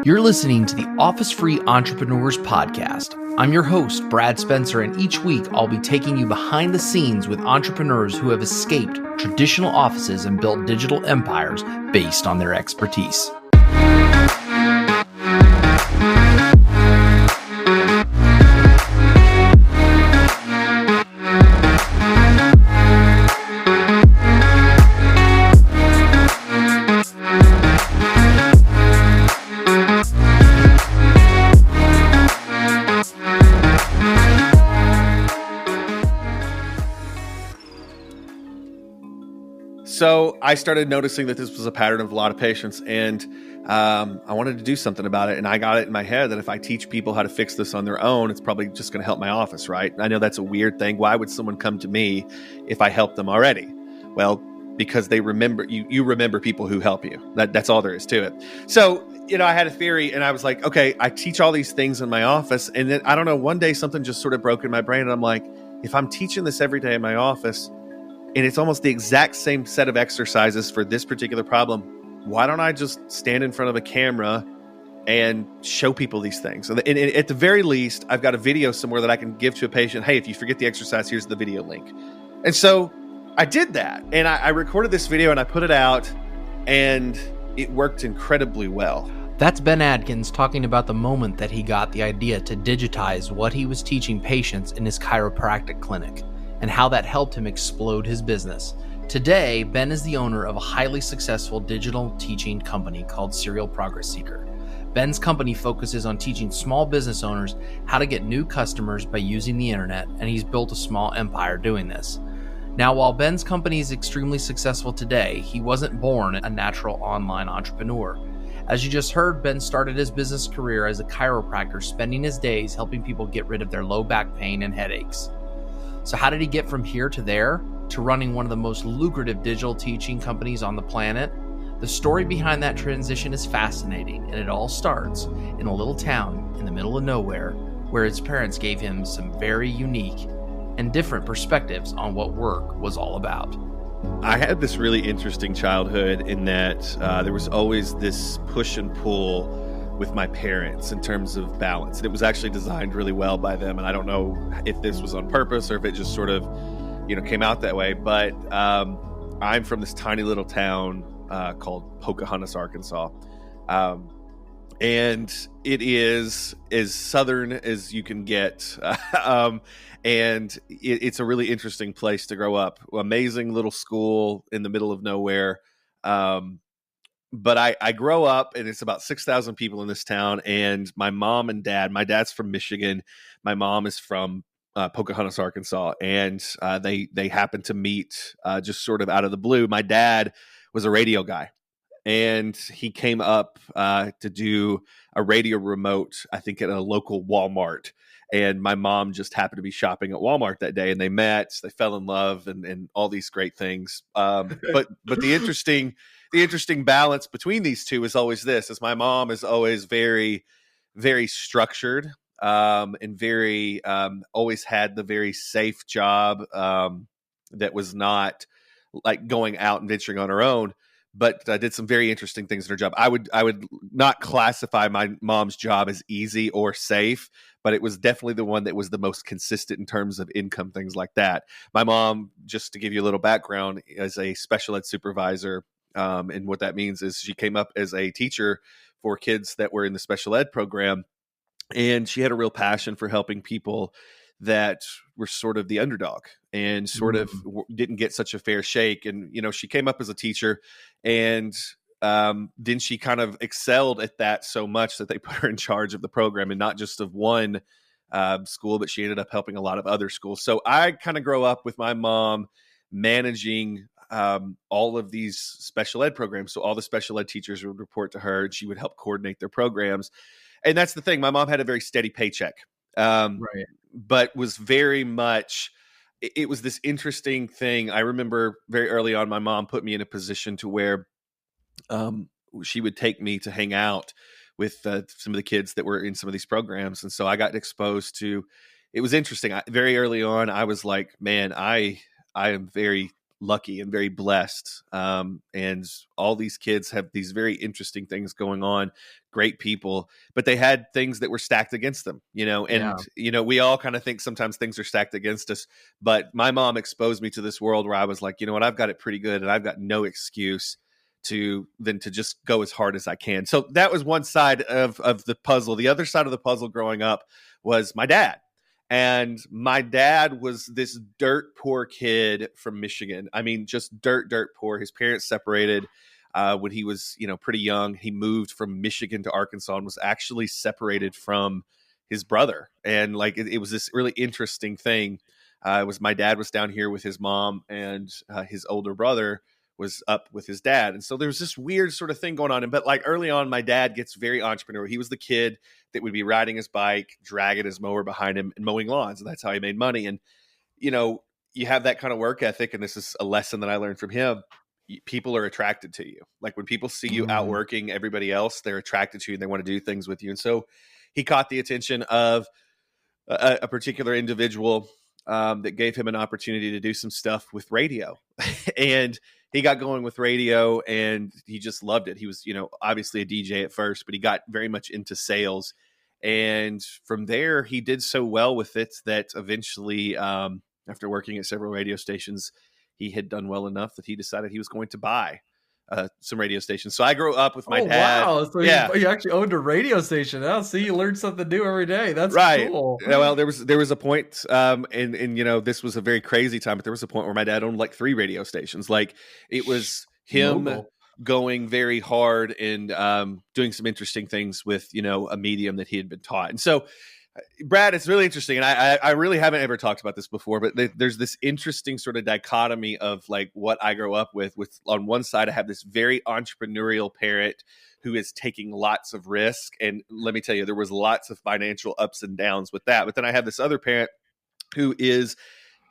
You're listening to the Office Free Entrepreneurs Podcast. I'm your host, Brad Spencer, and each week I'll be taking you behind the scenes with entrepreneurs who have escaped traditional offices and built digital empires based on their expertise. So I started noticing that this was a pattern of a lot of patients, and I wanted to do something about it. And I got it in my head that if I teach people how to fix this on their own, it's probably just going to help my office, right? I know that's a weird thing. Why would someone come to me if I help them already? Well, because they remember you remember people who help you. That's all there is to it. So, I had a theory, and I was like, okay, I teach all these things in my office, and then I don't know, one day something just sort of broke in my brain, and I'm like, if I'm teaching this every day in my office, and it's almost the exact same set of exercises for this particular problem, why don't I just stand in front of a camera and show people these things? And at the very least, I've got a video somewhere that I can give to a patient. Hey, if you forget the exercise, here's the video link. And so I did that, and I recorded this video and I put it out, and it worked incredibly well. That's Ben Adkins talking about the moment that he got the idea to digitize what he was teaching patients in his chiropractic clinic, and how that helped him explode his business. Today, Ben is the owner of a highly successful digital teaching company called Serial Progress Seeker. Ben's company focuses on teaching small business owners how to get new customers by using the internet, and he's built a small empire doing this. Now, while Ben's company is extremely successful today, he wasn't born a natural online entrepreneur. As you just heard, Ben started his business career as a chiropractor, spending his days helping people get rid of their low back pain and headaches. So how did he get from here to there, to running one of the most lucrative digital teaching companies on the planet? The story behind that transition is fascinating, and it all starts in a little town in the middle of nowhere where his parents gave him some very unique and different perspectives on what work was all about. I had this really interesting childhood in that there was always this push and pull with my parents in terms of balance. And it was actually designed really well by them. And I don't know if this was on purpose or if it just sort of, came out that way. But I'm from this tiny little town called Pocahontas, Arkansas. And it is as southern as you can get. And it's a really interesting place to grow up. Amazing little school in the middle of nowhere. But I grow up, and it's about 6,000 people in this town, and my mom and dad, my dad's from Michigan, my mom is from Pocahontas, Arkansas, and they happened to meet just sort of out of the blue. My dad was a radio guy, and he came up to do a radio remote, I think at a local Walmart, and my mom just happened to be shopping at Walmart that day, and they met, they fell in love, and all these great things. But the interesting balance between these two is always this, is my mom is always very, very structured, and very, always had the very safe job, that was not like going out and venturing on her own, but did some very interesting things in her job. I would not classify my mom's job as easy or safe, but it was definitely the one that was the most consistent in terms of income, things like that. My mom, just to give you a little background, is a special ed supervisor. And what that means is she came up as a teacher for kids that were in the special ed program. And she had a real passion for helping people that were sort of the underdog and sort of didn't get such a fair shake. And, she came up as a teacher, and then she kind of excelled at that so much that they put her in charge of the program, and not just of one school, but she ended up helping a lot of other schools. So I kind of grow up with my mom managing all of these special ed programs. So all the special ed teachers would report to her, and she would help coordinate their programs. And that's the thing. My mom had a very steady paycheck, Right. but was very much, it was this interesting thing. I remember very early on, my mom put me in a position to where she would take me to hang out with some of the kids that were in some of these programs. And so I got exposed to, it was interesting. Very early on, I was like, man, I am very lucky and very blessed. And all these kids have these very interesting things going on, great people, but they had things that were stacked against them, and, Yeah. we all kind of think sometimes things are stacked against us, but my mom exposed me to this world where I was like, you know what, I've got it pretty good and I've got no excuse to just go as hard as I can. So that was one side of the puzzle. The other side of the puzzle growing up was my dad. And my dad was this dirt poor kid from Michigan. I mean, just dirt poor. His parents separated when he was, pretty young. He moved from Michigan to Arkansas and was actually separated from his brother. And like it was this really interesting thing. It was my dad was down here with his mom, and his older brother was up with his dad. And so there was this weird sort of thing going on. But like early on, my dad gets very entrepreneurial. He was the kid that would be riding his bike, dragging his mower behind him and mowing lawns. And that's how he made money. And, you have that kind of work ethic. And this is a lesson that I learned from him. People are attracted to you. Like when people see you outworking everybody else, they're attracted to you and they want to do things with you. And so he caught the attention of a particular individual that gave him an opportunity to do some stuff with radio. And he got going with radio and he just loved it. He was, obviously a DJ at first, but he got very much into sales. And from there, he did so well with it that eventually, after working at several radio stations, he had done well enough that he decided he was going to buy some radio stations. So I grew up with my dad. Wow. So you actually owned a radio station. Oh, see, you learned something new every day. That's right. Cool. Yeah, well, there was a point, and this was a very crazy time, but there was a point where my dad owned like 3 radio stations. Like it was him going very hard and doing some interesting things with, a medium that he had been taught. And so, Brad, it's really interesting. And I really haven't ever talked about this before, but there's this interesting sort of dichotomy of like what I grow up with on one side, I have this very entrepreneurial parent who is taking lots of risk. And let me tell you, there was lots of financial ups and downs with that. But then I have this other parent who is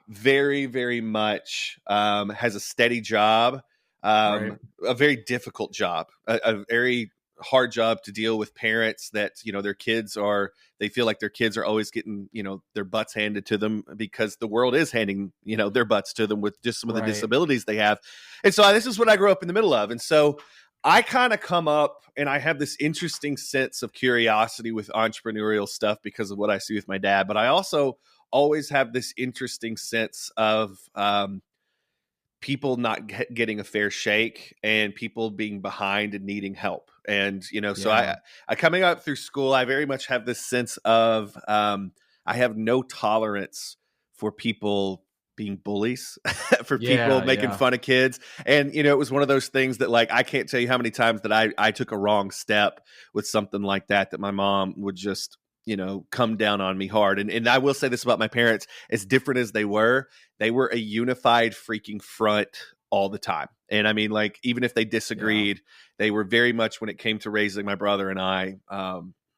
very, very much has a steady job, a very difficult job, a very hard job to deal with parents that, they feel like their kids are always getting, their butts handed to them because the world is handing, their butts to them with just some of the disabilities they have. And so this is what I grew up in the middle of. And so I kind of come up and I have this interesting sense of curiosity with entrepreneurial stuff because of what I see with my dad. But I also always have this interesting sense of people not getting a fair shake and people being behind and needing help. And, so I coming up through school, I very much have this sense of I have no tolerance for people being bullies, for people making fun of kids. And, it was one of those things that like, I can't tell you how many times that I took a wrong step with something like that my mom would just, come down on me hard. And I will say this about my parents, as different as they were a unified freaking front all the time. And I mean, like, even if they disagreed, they were very much, when it came to raising my brother and I,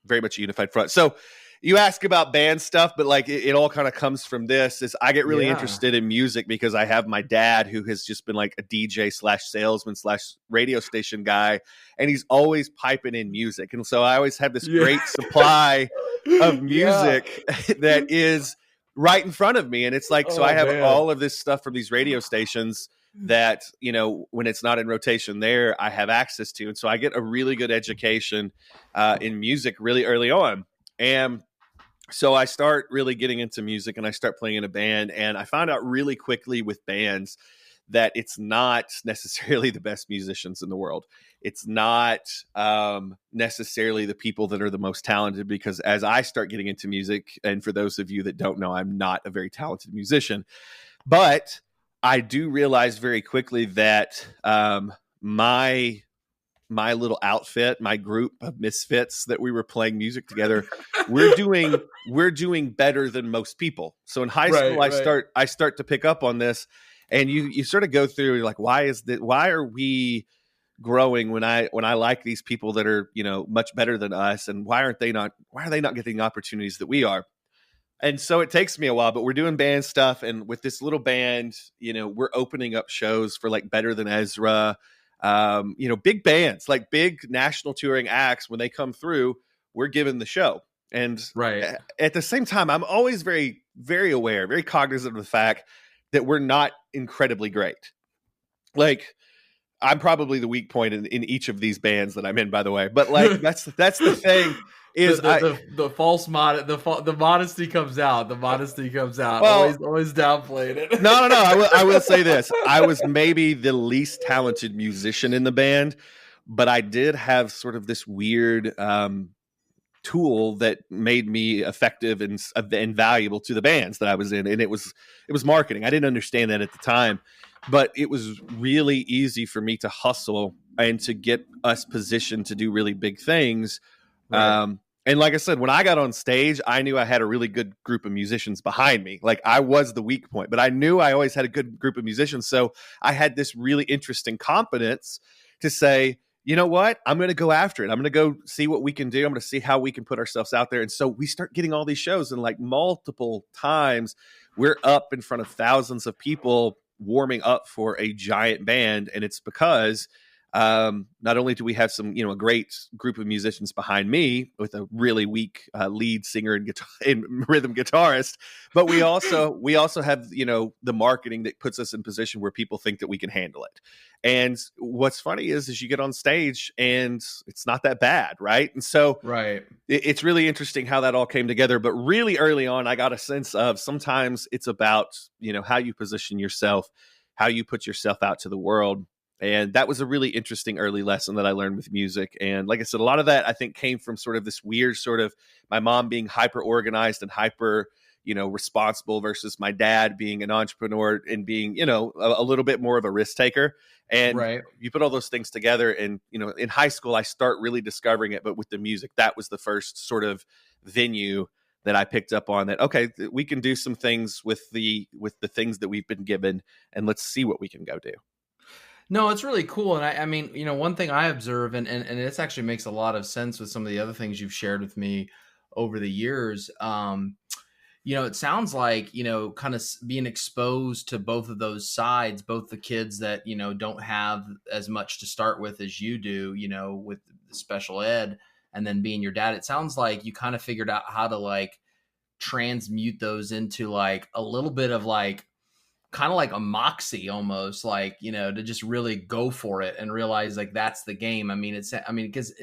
very much a unified front. So you ask about band stuff, but like it all kind of comes from this is I get really interested in music because I have my dad who has just been like a DJ / salesman / radio station guy. And he's always piping in music. And so I always have this great supply of music that is right in front of me. And it's like, so I have all of this stuff from these radio stations that, when it's not in rotation there, I have access to. And so I get a really good education in music really early on. And so I start really getting into music and I start playing in a band. And I found out really quickly with bands that it's not necessarily the best musicians in the world. It's not necessarily the people that are the most talented, because as I start getting into music, and for those of you that don't know, I'm not a very talented musician, but I do realize very quickly that my little outfit, my group of misfits that we were playing music together, we're doing better than most people. So in high school, I start to pick up on this, and you sort of go through, you're like, why are we growing when I like these people that are, much better than us, and why are they not getting opportunities that we are? And so it takes me a while, but we're doing band stuff. And with this little band, we're opening up shows for like Better Than Ezra, big bands, like big national touring acts. When they come through, we're given the show. And at the same time, I'm always very, very aware, very cognizant of the fact that we're not incredibly great. like I'm probably the weak point in each of these bands that I'm in, by the way. But like that's the thing the, is the the false the modesty comes out. The modesty comes out. well, Always downplayed it. no. I will say this. I was maybe the least talented musician in the band, but I did have sort of this weird tool that made me effective and valuable to the bands that I was in, and it was marketing. I didn't understand that at the time, but it was really easy for me to hustle and to get us positioned to do really big things. Right. And like I said, when I got on stage, I knew I had a really good group of musicians behind me. Like I was the weak point, but I knew I always had a good group of musicians. So I had this really interesting confidence to say, you know what? I'm going to go after it. I'm going to go see what we can do. I'm going to see how we can put ourselves out there. And so we start getting all these shows, and like multiple times, we're up in front of thousands of people warming up for a giant band. And it's because not only do we have a great group of musicians behind me with a really weak lead singer and guitar and rhythm guitarist, but we also have the marketing that puts us in position where people think that we can handle it. And what's funny is you get on stage and it's not that bad, right? And so Right. it's really interesting how that all came together. But really early on, I got a sense of sometimes it's about how you position yourself, how you put yourself out to the world. And that was a really interesting early lesson that I learned with music. And like I said, a lot of that I think came from sort of this weird sort of my mom being hyper organized and hyper, responsible versus my dad being an entrepreneur and being, a little bit more of a risk taker. And Right. you put all those things together and, in high school, I start really discovering it. But with the music, that was the first sort of venue that I picked up on that, okay, we can do some things with the things that we've been given, and let's see what we can go do. No, it's really cool. And I mean, one thing I observe, and this actually makes a lot of sense with some of the other things you've shared with me over the years. It sounds like, kind of being exposed to both of those sides, both the kids that, don't have as much to start with as you do, with the special ed, and then being your dad. It sounds like you kind of figured out how to like transmute those into like a little bit of like, kind of like a moxie almost, like, to just really go for it and realize like that's the game. Because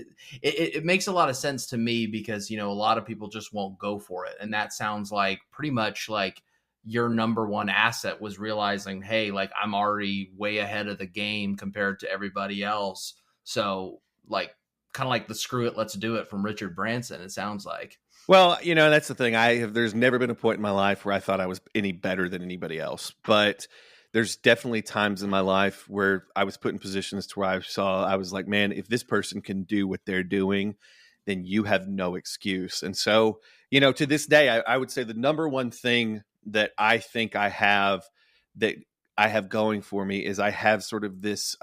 it makes a lot of sense to me because, a lot of people just won't go for it. And that sounds like pretty much like your number one asset was realizing, hey, like I'm already way ahead of the game compared to everybody else. So like, kind of like the screw it, let's do it from Richard Branson, it sounds like. Well, that's the thing. There's never been a point in my life where I thought I was any better than anybody else, but there's definitely times in my life where I was put in positions to where I was like, man, if this person can do what they're doing, then you have no excuse. And so, to this day, I would say the number one thing that I think that I have going for me is I have sort of this,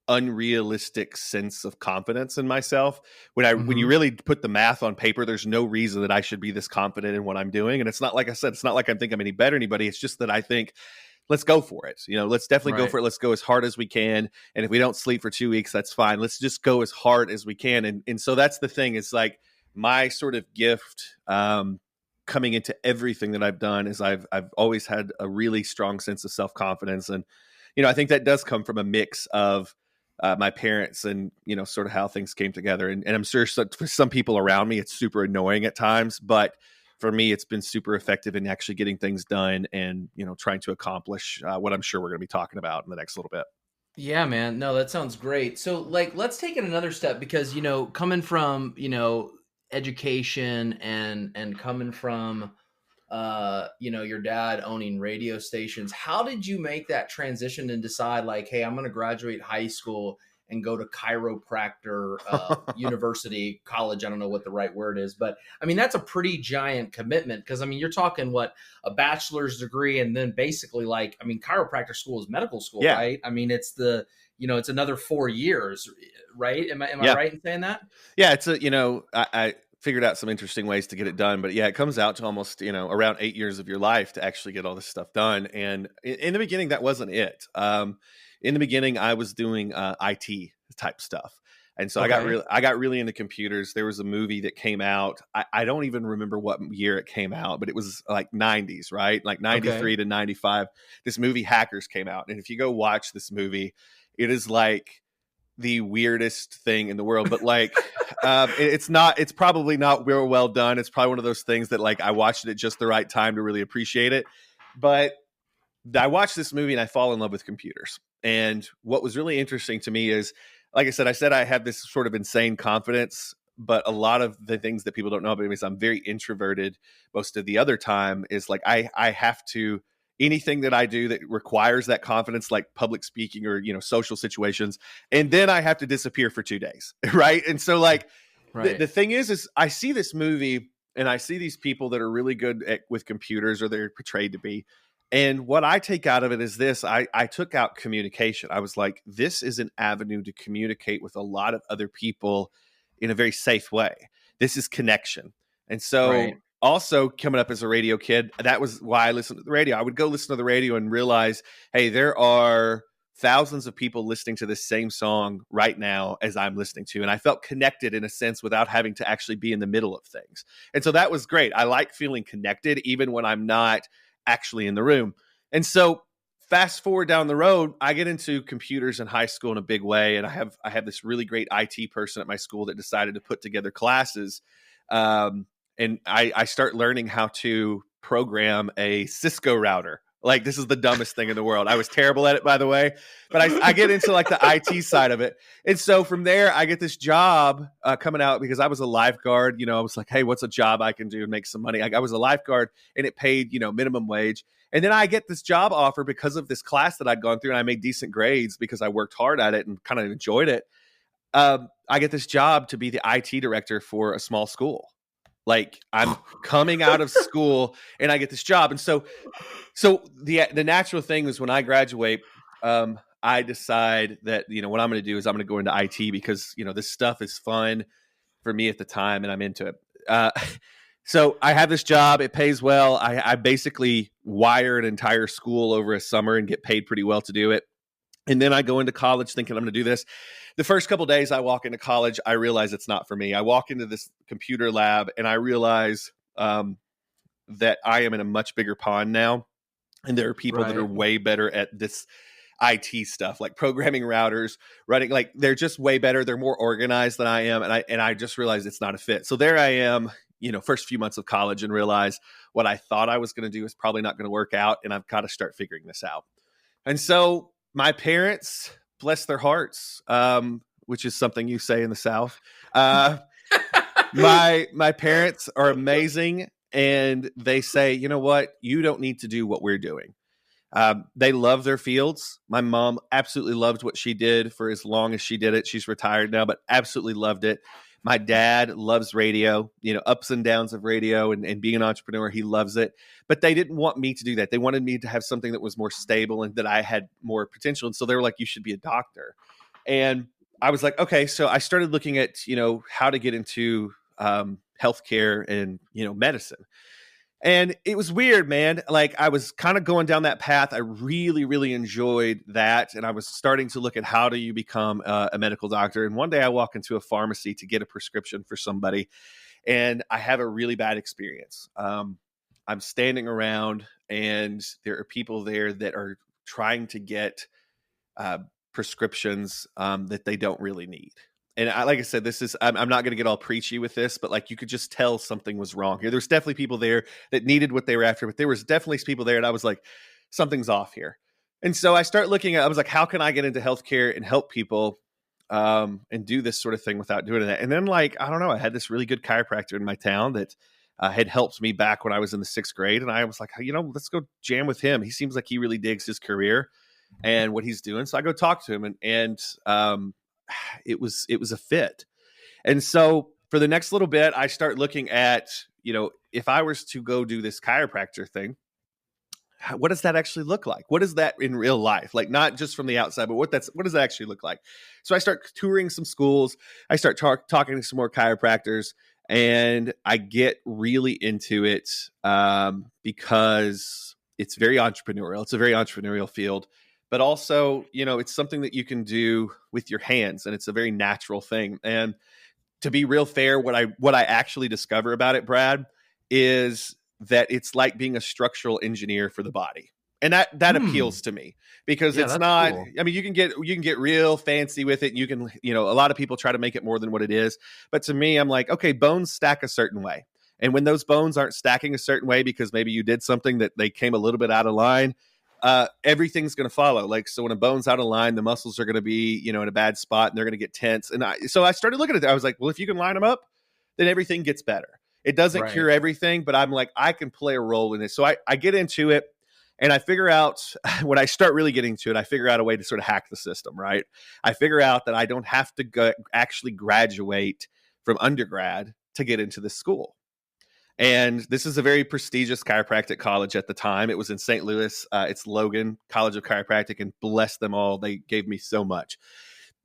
unrealistic sense of confidence in myself. When you really put the math on paper, there's no reason that I should be this confident in what I'm doing. And it's not like I said, it's not like I think I'm any better than anybody. It's just that I think, let's go for it. Let's definitely go for it. Let's go as hard as we can. And if we don't sleep for 2 weeks, that's fine. Let's just go as hard as we can. And so that's the thing. It's like my sort of gift, coming into everything that I've done is I've always had a really strong sense of self-confidence. And, I think that does come from a mix of, my parents and, sort of how things came together. And I'm sure for some people around me, it's super annoying at times, but for me, it's been super effective in actually getting things done and, trying to accomplish what I'm sure we're going to be talking about in the next little bit. Yeah, man. No, that sounds great. So like, let's take it another step because, coming from, education and coming from, your dad owning radio stations, how did you make that transition and decide like, hey, I'm going to graduate high school and go to chiropractor, university, college? I don't know what the right word is, but I mean, that's a pretty giant commitment. Cause I mean, you're talking a bachelor's degree and then basically like, I mean, chiropractor school is medical school, Yeah. right? I mean, it's it's another 4 years, right? Am I right in saying that? Yeah. It's I figured out some interesting ways to get it done, but yeah, it comes out to almost, around 8 years of your life to actually get all this stuff done. And in the beginning, that wasn't it. In the beginning, I was doing IT type stuff. And so Okay. I got really into computers. There was a movie that came out. I don't even remember what year it came out, but it was like 90s, right? Like Okay. 93 to 95. This movie Hackers came out. And if you go watch this movie, it is like the weirdest thing in the world, but like it's probably not real well done. It's probably one of those things that like I watched it at just the right time to really appreciate it. But I watched this movie and I fall in love with computers. And what was really interesting to me is, like I said I have this sort of insane confidence, but a lot of the things that people don't know about me is I'm very introverted most of the other time. Is like I have to, anything that I do that requires that confidence, like public speaking or, social situations, and then I have to disappear for 2 days. Right. And so like Right. the thing is I see this movie and I see these people that are really good with computers, or they're portrayed to be. And what I take out of it is this: I took out communication. I was like, this is an avenue to communicate with a lot of other people in a very safe way. This is connection. And Right. so, also coming up as a radio kid, that was why I listened to the radio. I would go listen to the radio and realize, hey, there are thousands of people listening to this same song right now as I'm listening to. And I felt connected in a sense without having to actually be in the middle of things. And so that was great. I like feeling connected even when I'm not actually in the room. And so fast forward down the road, I get into computers in high school in a big way. And I have this really great IT person at my school that decided to put together classes. And I start learning how to program a Cisco router. Like, this is the dumbest thing in the world. I was terrible at it, by the way, but I get into like the IT side of it. And so from there, I get this job coming out because I was a lifeguard. I was like, hey, what's a job I can do and make some money? I was a lifeguard and it paid, minimum wage. And then I get this job offer because of this class that I'd gone through, and I made decent grades because I worked hard at it and kind of enjoyed it. I get this job to be the IT director for a small school. Like, I'm coming out of school and I get this job. And so the natural thing is when I graduate, I decide that, what I'm going to do is I'm going to go into IT because, this stuff is fun for me at the time and I'm into it. So I have this job. It pays well. I basically wire an entire school over a summer and get paid pretty well to do it. And then I go into college thinking I'm going to do this. The first couple of days I walk into college, I realize it's not for me. I walk into this computer lab and I realize that I am in a much bigger pond now. And there are people that are Right. way better at this IT stuff, like programming routers, running, like they're just way better. They're more organized than I am. And I just realized it's not a fit. So there I am, first few months of college, and realize what I thought I was going to do is probably not going to work out. And I've got to start figuring this out. And so my parents, bless their hearts, which is something you say in the South, my parents are amazing. And they say, you know what? You don't need to do what we're doing. They love their fields. My mom absolutely loved what she did for as long as she did it. She's retired now, but absolutely loved it. My dad loves radio, ups and downs of radio and being an entrepreneur. He loves it. But they didn't want me to do that. They wanted me to have something that was more stable and that I had more potential. And so they were like, you should be a doctor. And I was like, okay. So I started looking at, how to get into healthcare and, medicine. And it was weird, man. Like, I was kind of going down that path. I really, really enjoyed that. And I was starting to look at how do you become a medical doctor. And one day I walk into a pharmacy to get a prescription for somebody, and I have a really bad experience. I'm standing around and there are people there that are trying to get prescriptions that they don't really need. And like I said, I'm not going to get all preachy with this, but like, you could just tell something was wrong here. There's definitely people there that needed what they were after, but there was definitely people there. And I was like, something's off here. And so I I was like, how can I get into healthcare and help people and do this sort of thing without doing that? And then, like, I don't know, I had this really good chiropractor in my town that had helped me back when I was in the 6th grade. And I was like, let's go jam with him. He seems like he really digs his career and what he's doing. So I go talk to him, and it was a fit. And so for the next little bit, I start looking at, if I was to go do this chiropractor thing, what does that actually look like? What is that in real life? Like, not just from the outside, but what does that actually look like? So I start touring some schools. I start talking to some more chiropractors, and I get really into it because it's very entrepreneurial. It's a very entrepreneurial field. but also, it's something that you can do with your hands, and it's a very natural thing. And to be real fair, what I actually discover about it, Brad, is that it's like being a structural engineer for the body. And that Hmm. appeals to me because Yeah, it's that's not, cool. I mean, you can get real fancy with it. And you can, a lot of people try to make it more than what it is. But to me, I'm like, okay, bones stack a certain way. And when those bones aren't stacking a certain way because maybe you did something that they came a little bit out of line, everything's going to follow. Like, so when a bone's out of line, the muscles are going to be, in a bad spot, and they're going to get tense. And so I started looking at that. I was like, well, if you can line them up, then everything gets better. It doesn't Right. cure everything, but I'm like, I can play a role in this. So I get into it, and I figure out when I start really getting to it, I figure out a way to sort of hack the system, right? I figure out that I don't have to actually graduate from undergrad to get into this school. And this is a very prestigious chiropractic college at the time. It was in St. Louis. It's Logan College of Chiropractic, and bless them all, they gave me so much.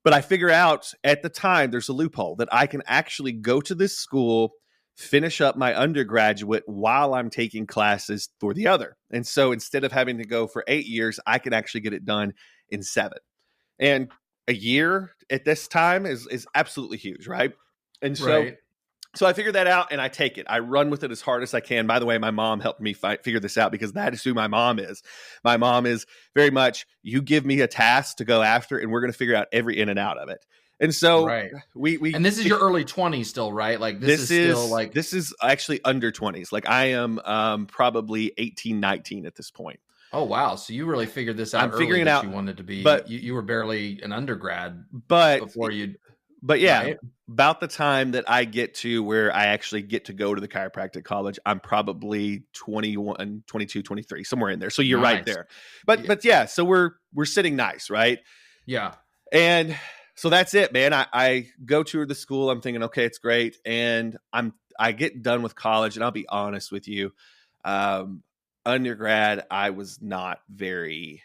But I figure out at the time there's a loophole that I can actually go to this school, finish up my undergraduate while I'm taking classes for the other. And so instead of having to go for 8 years, I can actually get it done in 7. And a year at this time is absolutely huge, right? And so Right. so I figured that out, and I take it. I run with it as hard as I can. By the way, my mom helped me figure this out because that is who my mom is. My mom is very much, you give me a task to go after, and we're going to figure out every in and out of it. And so Right. we And this is your early 20s still, right? Like this is still like, this is actually under 20s. Like I am probably 18, 19 at this point. oh wow. So you really figured this out I'm early figuring it that out, you wanted to be, but you were barely an undergrad but before you, But yeah, right? about the time that I get to where I actually get to go to the chiropractic college, I'm probably 21, 22, 23, somewhere in there. So you're right Nice. there. Yeah. But yeah, so we're sitting nice, right? Yeah. And so that's it, man. I go to the school. I'm thinking, okay, it's great. And I get done with college, and I'll be honest with you. Um, Undergrad, I was not very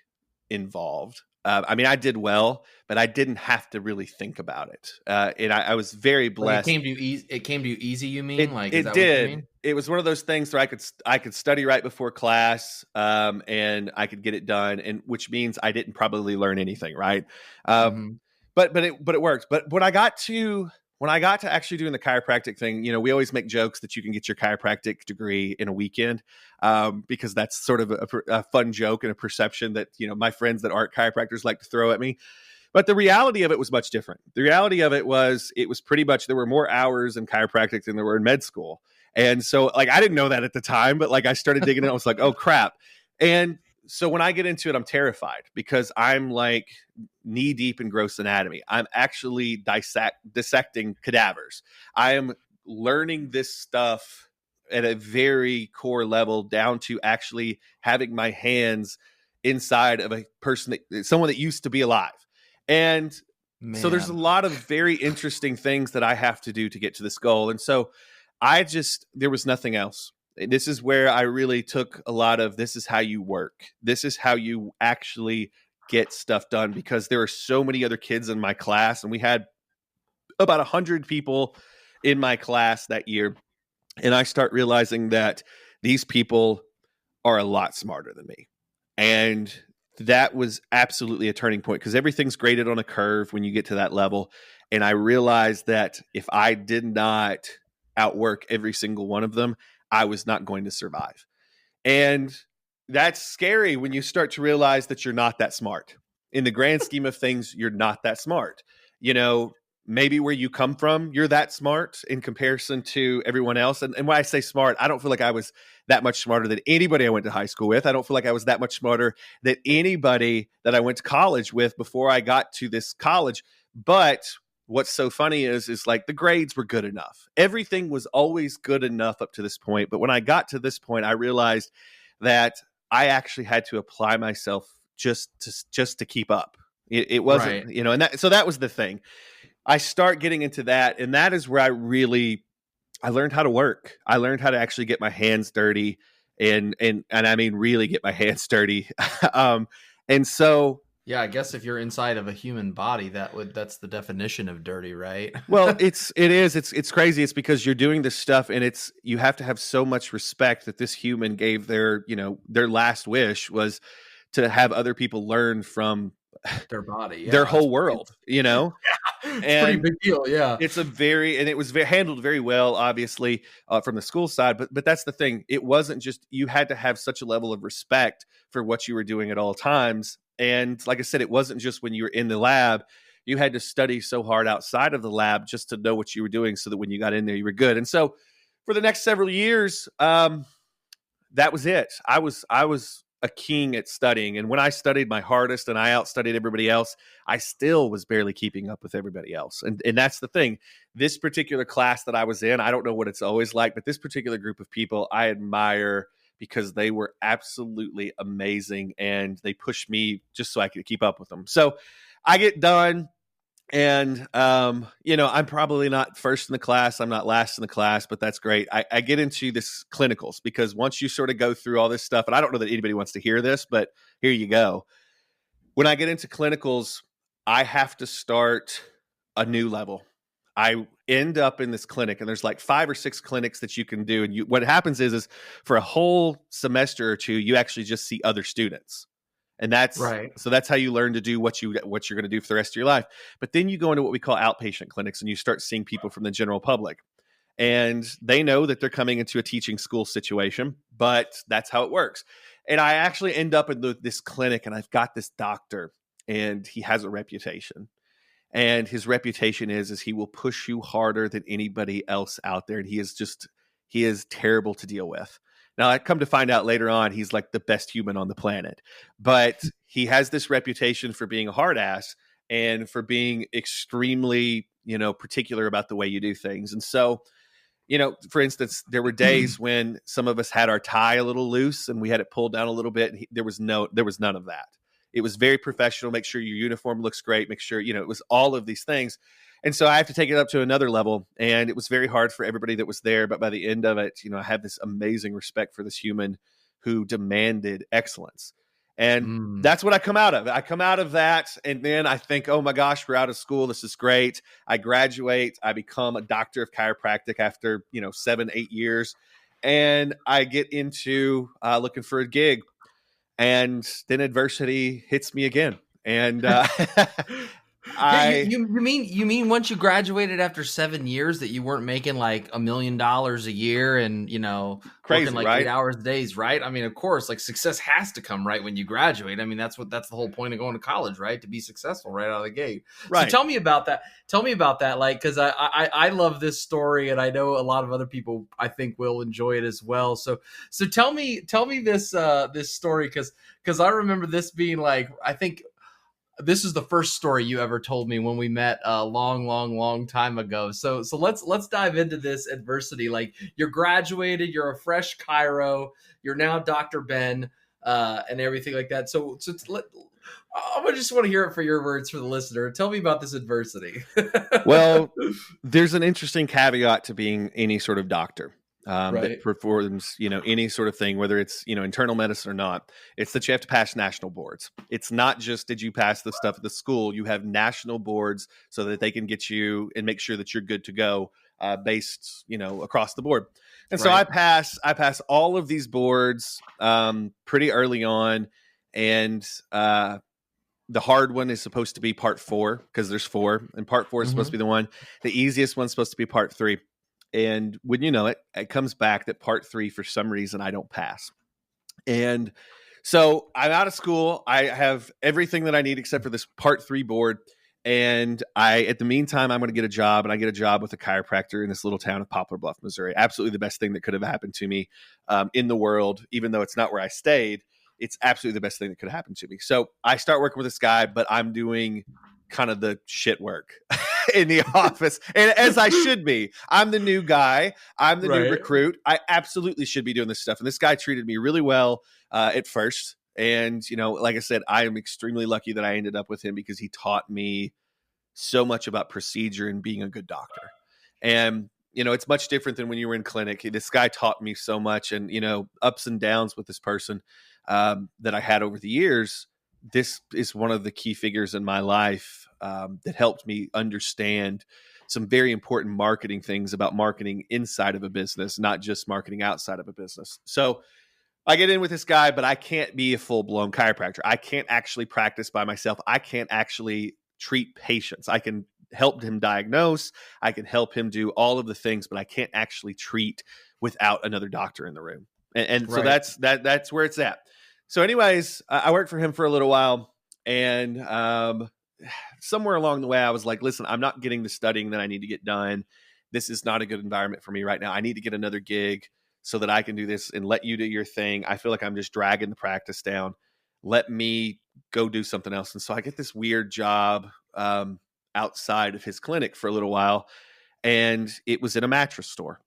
involved. I mean, I did well, but I didn't have to really think about it. And I was very Like it blessed. came to you easy. It came to you easy. You mean It like, is it that what you did. mean? It was one of those things where I could study right before class, and I could get it done, and which means I didn't probably learn anything, right? Um, Mm-hmm. but it worked. But when I got to actually doing the chiropractic thing, we always make jokes that you can get your chiropractic degree in a weekend, because that's sort of a fun joke and a perception that my friends that aren't chiropractors like to throw at me. But the reality of it was much different. The reality of it was pretty much there were more hours in chiropractic than there were in med school. And so like I didn't know that at the time, but like I started digging in, I was like, oh crap. And so when I get into it, I'm terrified because I'm like knee deep in gross anatomy. I'm actually dissecting cadavers. I am learning this stuff at a very core level down to actually having my hands inside of a person someone that used to be alive. And so there's a Man. lot of very interesting things that I have to do to get to this goal. And so there was nothing else. This is where I really took a lot of this is how you work. This is how you actually get stuff done because there are so many other kids in my class, and we had about 100 people in my class that year. And I start realizing that these people are a lot smarter than me. And that was absolutely a turning point because everything's graded on a curve when you get to that level. And I realized that if I did not outwork every single one of them, I was not going to survive. And that's scary when you start to realize that you're not that smart. In the grand scheme of things, you're not that smart. You know, maybe where you come from, you're that smart in comparison to everyone else. And when I say smart, I don't feel like I was that much smarter than anybody I went to high school with. I don't feel like I was that much smarter than anybody that I went to college with before I got to this college. But what's so funny is like the grades were good enough. Everything was always good enough up to this point. But when I got to this point, I realized that I actually had to apply myself just to keep up. It Right. wasn't, and so that was the thing. I start getting into that, and that is where I learned how to work. I learned how to actually get my hands dirty, and I mean really get my hands dirty. And so, Yeah, I guess if you're inside of a human body, that's the definition of dirty, right? well, it's crazy. It's because you're doing this stuff, and you have to have so much respect that this human gave their last wish was to have other people learn from Their body. their Yeah. whole world, you know? It's a pretty And big deal. Yeah. it was handled very well, obviously, from the school side. But that's the thing. It wasn't just, you had to have such a level of respect for what you were doing at all times. And like I said, it wasn't just when you were in the lab. You had to study so hard outside of the lab just to know what you were doing, so that when you got in there, you were good. And so for the next several years, that was it. I was a king at studying. And when I studied my hardest and I outstudied everybody else, I still was barely keeping up with everybody else. And that's the thing. This particular class that I was in, I don't know what it's always like, but this particular group of people I admire because they were absolutely amazing, and they pushed me just so I could keep up with them. So I get done. And, I'm probably not first in the class. I'm not last in the class, but that's great. I get into this clinicals, because once you sort of go through all this stuff, and I don't know that anybody wants to hear this, but here you go. When I get into clinicals, I have to start a new level. I end up in this clinic, and there's like 5 or 6 clinics that you can do. And what happens is for a whole semester or two, you actually just see other students. And that's how you learn to do what you're going to do for the rest of your life. But then you go into what we call outpatient clinics, and you start seeing people from the general public, and they know that they're coming into a teaching school situation, but that's how it works. And I actually end up in this clinic, and I've got this doctor, and he has a reputation. And his reputation is he will push you harder than anybody else out there. And he is terrible to deal with. Now, I come to find out later on, he's like the best human on the planet. But he has this reputation for being a hard ass and for being extremely, particular about the way you do things. And so, for instance, there were days when some of us had our tie a little loose and we had it pulled down a little bit. And there was none of that. It was very professional. Make sure your uniform looks great. Make sure, it was all of these things. And so I have to take it up to another level. And it was very hard for everybody that was there. But by the end of it, I have this amazing respect for this human who demanded excellence. And that's what I come out of. I come out of that. And then I think, oh my gosh, we're out of school. This is great. I graduate. I become a doctor of chiropractic after, 7, 8 years. And I get into looking for a gig. And then adversity hits me again. And you mean once you graduated after 7 years that you weren't making like $1 million a year and crazy, working like right? 8 hours a day, right? I mean, of course, like success has to come right when you graduate. I mean, that's the whole point of going to college, right? To be successful right out of the gate. Right. So tell me about that. Like, because I love this story, and I know a lot of other people I think will enjoy it as well. So tell me this this story, because I remember this being like, I think this is the first story you ever told me when we met a long time ago. So let's dive into this adversity. Like, you're graduated, you're a fresh chiro, you're now Dr. Ben, and everything like that. So I just want to hear it for your words for the listener. Tell me about this adversity. Well, there's an interesting caveat to being any sort of doctor. Right. That performs, any sort of thing, whether it's, internal medicine or not. It's that you have to pass national boards. It's not just, did you pass the stuff at the school? You have national boards so that they can get you and make sure that you're good to go, based, across the board. And so I pass all of these boards, pretty early on. And, the hard one is supposed to be part 4, because there's 4, and part 4 is supposed to be the one. The easiest one's supposed to be part 3. And when you know it, it comes back that part 3, for some reason, I don't pass. And so I'm out of school. I have everything that I need except for this part 3 board. And at the meantime, I'm going to get a job, and I get a job with a chiropractor in this little town of Poplar Bluff, Missouri. Absolutely the best thing that could have happened to me in the world, even though it's not where I stayed. It's absolutely the best thing that could have happened to me. So I start working with this guy, but I'm doing kind of the shit work in the office, and as I should be. I'm the new guy. I'm the new recruit. I absolutely should be doing this stuff. And this guy treated me really well at first. And, like I said, I am extremely lucky that I ended up with him, because he taught me so much about procedure and being a good doctor. And, it's much different than when you were in clinic. This guy taught me so much, and, ups and downs with this person that I had over the years. This is one of the key figures in my life that helped me understand some very important marketing things about marketing inside of a business, not just marketing outside of a business. So I get in with this guy, but I can't be a full-blown chiropractor. I can't actually practice by myself. I can't actually treat patients. I can help him diagnose. I can help him do all of the things, but I can't actually treat without another doctor in the room. And so Right. that's where it's at. So anyways, I worked for him for a little while, and somewhere along the way, I was like, listen, I'm not getting the studying that I need to get done. This is not a good environment for me right now. I need to get another gig so that I can do this and let you do your thing. I feel like I'm just dragging the practice down. Let me go do something else. And so I get this weird job outside of his clinic for a little while, and it was in a mattress store.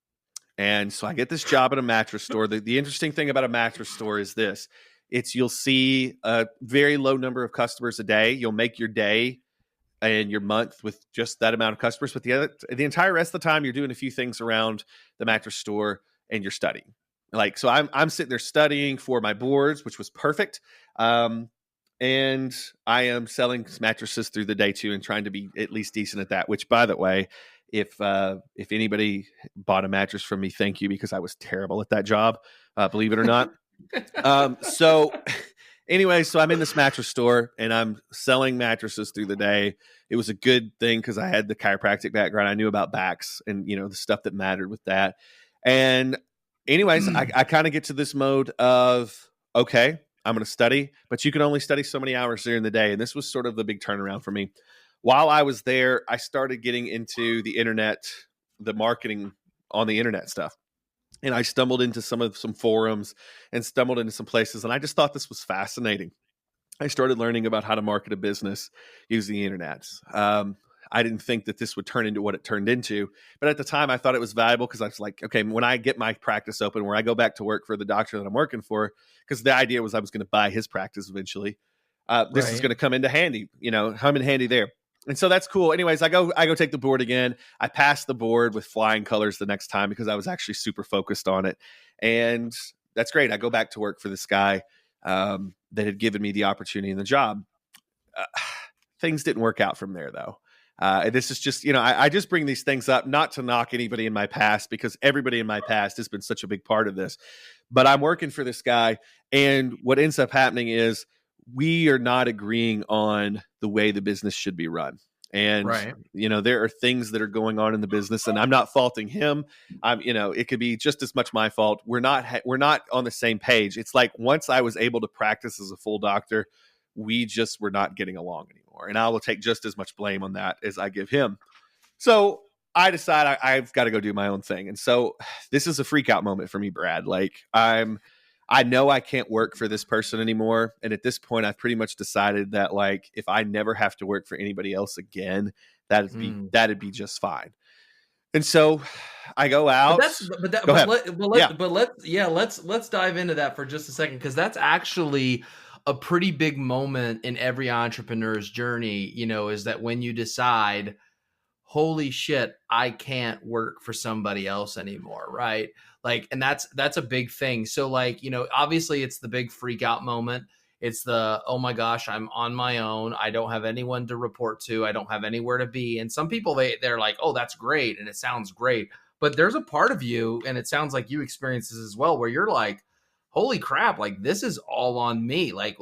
And so I get this job at a mattress store. The interesting thing about a mattress store is this. You'll see a very low number of customers a day. You'll make your day and your month with just that amount of customers. But the entire rest of the time, you're doing a few things around the mattress store and you're studying. Like, so I'm sitting there studying for my boards, which was perfect. And I am selling mattresses through the day too, and trying to be at least decent at that. Which, by the way, if anybody bought a mattress from me, thank you, because I was terrible at that job, believe it or not. So anyway, so I'm in this mattress store and I'm selling mattresses through the day. It was a good thing because I had the chiropractic background. I knew about backs and, the stuff that mattered with that. And anyways, I kind of get to this mode of, okay, I'm going to study, but you can only study so many hours during the day. And this was sort of the big turnaround for me. While I was there, I started getting into the internet, the marketing on the internet stuff. And I stumbled into some forums and stumbled into some places. And I just thought this was fascinating. I started learning about how to market a business using the internet. I didn't think that this would turn into what it turned into. But at the time, I thought it was valuable because I was like, okay, when I get my practice open, where I go back to work for the doctor that I'm working for, because the idea was I was going to buy his practice eventually. This is going to come into handy, come in handy there. And so that's cool. Anyways, I go take the board again. I passed the board with flying colors the next time because I was actually super focused on it. And that's great. I go back to work for this guy that had given me the opportunity and the job. Things didn't work out from there, though. This is just, I just bring these things up not to knock anybody in my past, because everybody in my past has been such a big part of this. But I'm working for this guy, and what ends up happening is we are not agreeing on the way the business should be run. And, there are things that are going on in the business, and I'm not faulting him. It could be just as much my fault. We're not on the same page. It's like, once I was able to practice as a full doctor, we just were not getting along anymore. And I will take just as much blame on that as I give him. So I decide I've got to go do my own thing. And so this is a freak out moment for me, Brad. Like, I know I can't work for this person anymore. And at this point, I've pretty much decided that, like, if I never have to work for anybody else again, that'd be just fine. And so I go out. Let's dive into that for just a second, because that's actually a pretty big moment in every entrepreneur's journey, is that when you decide, holy shit, I can't work for somebody else anymore, right? Like, and that's a big thing. So, like, obviously it's the big freak out moment. It's the, oh my gosh, I'm on my own. I don't have anyone to report to. I don't have anywhere to be. And some people, they're like, oh, that's great. And it sounds great. But there's a part of you, and it sounds like you experience this as well, where you're like, holy crap, like, this is all on me. Like,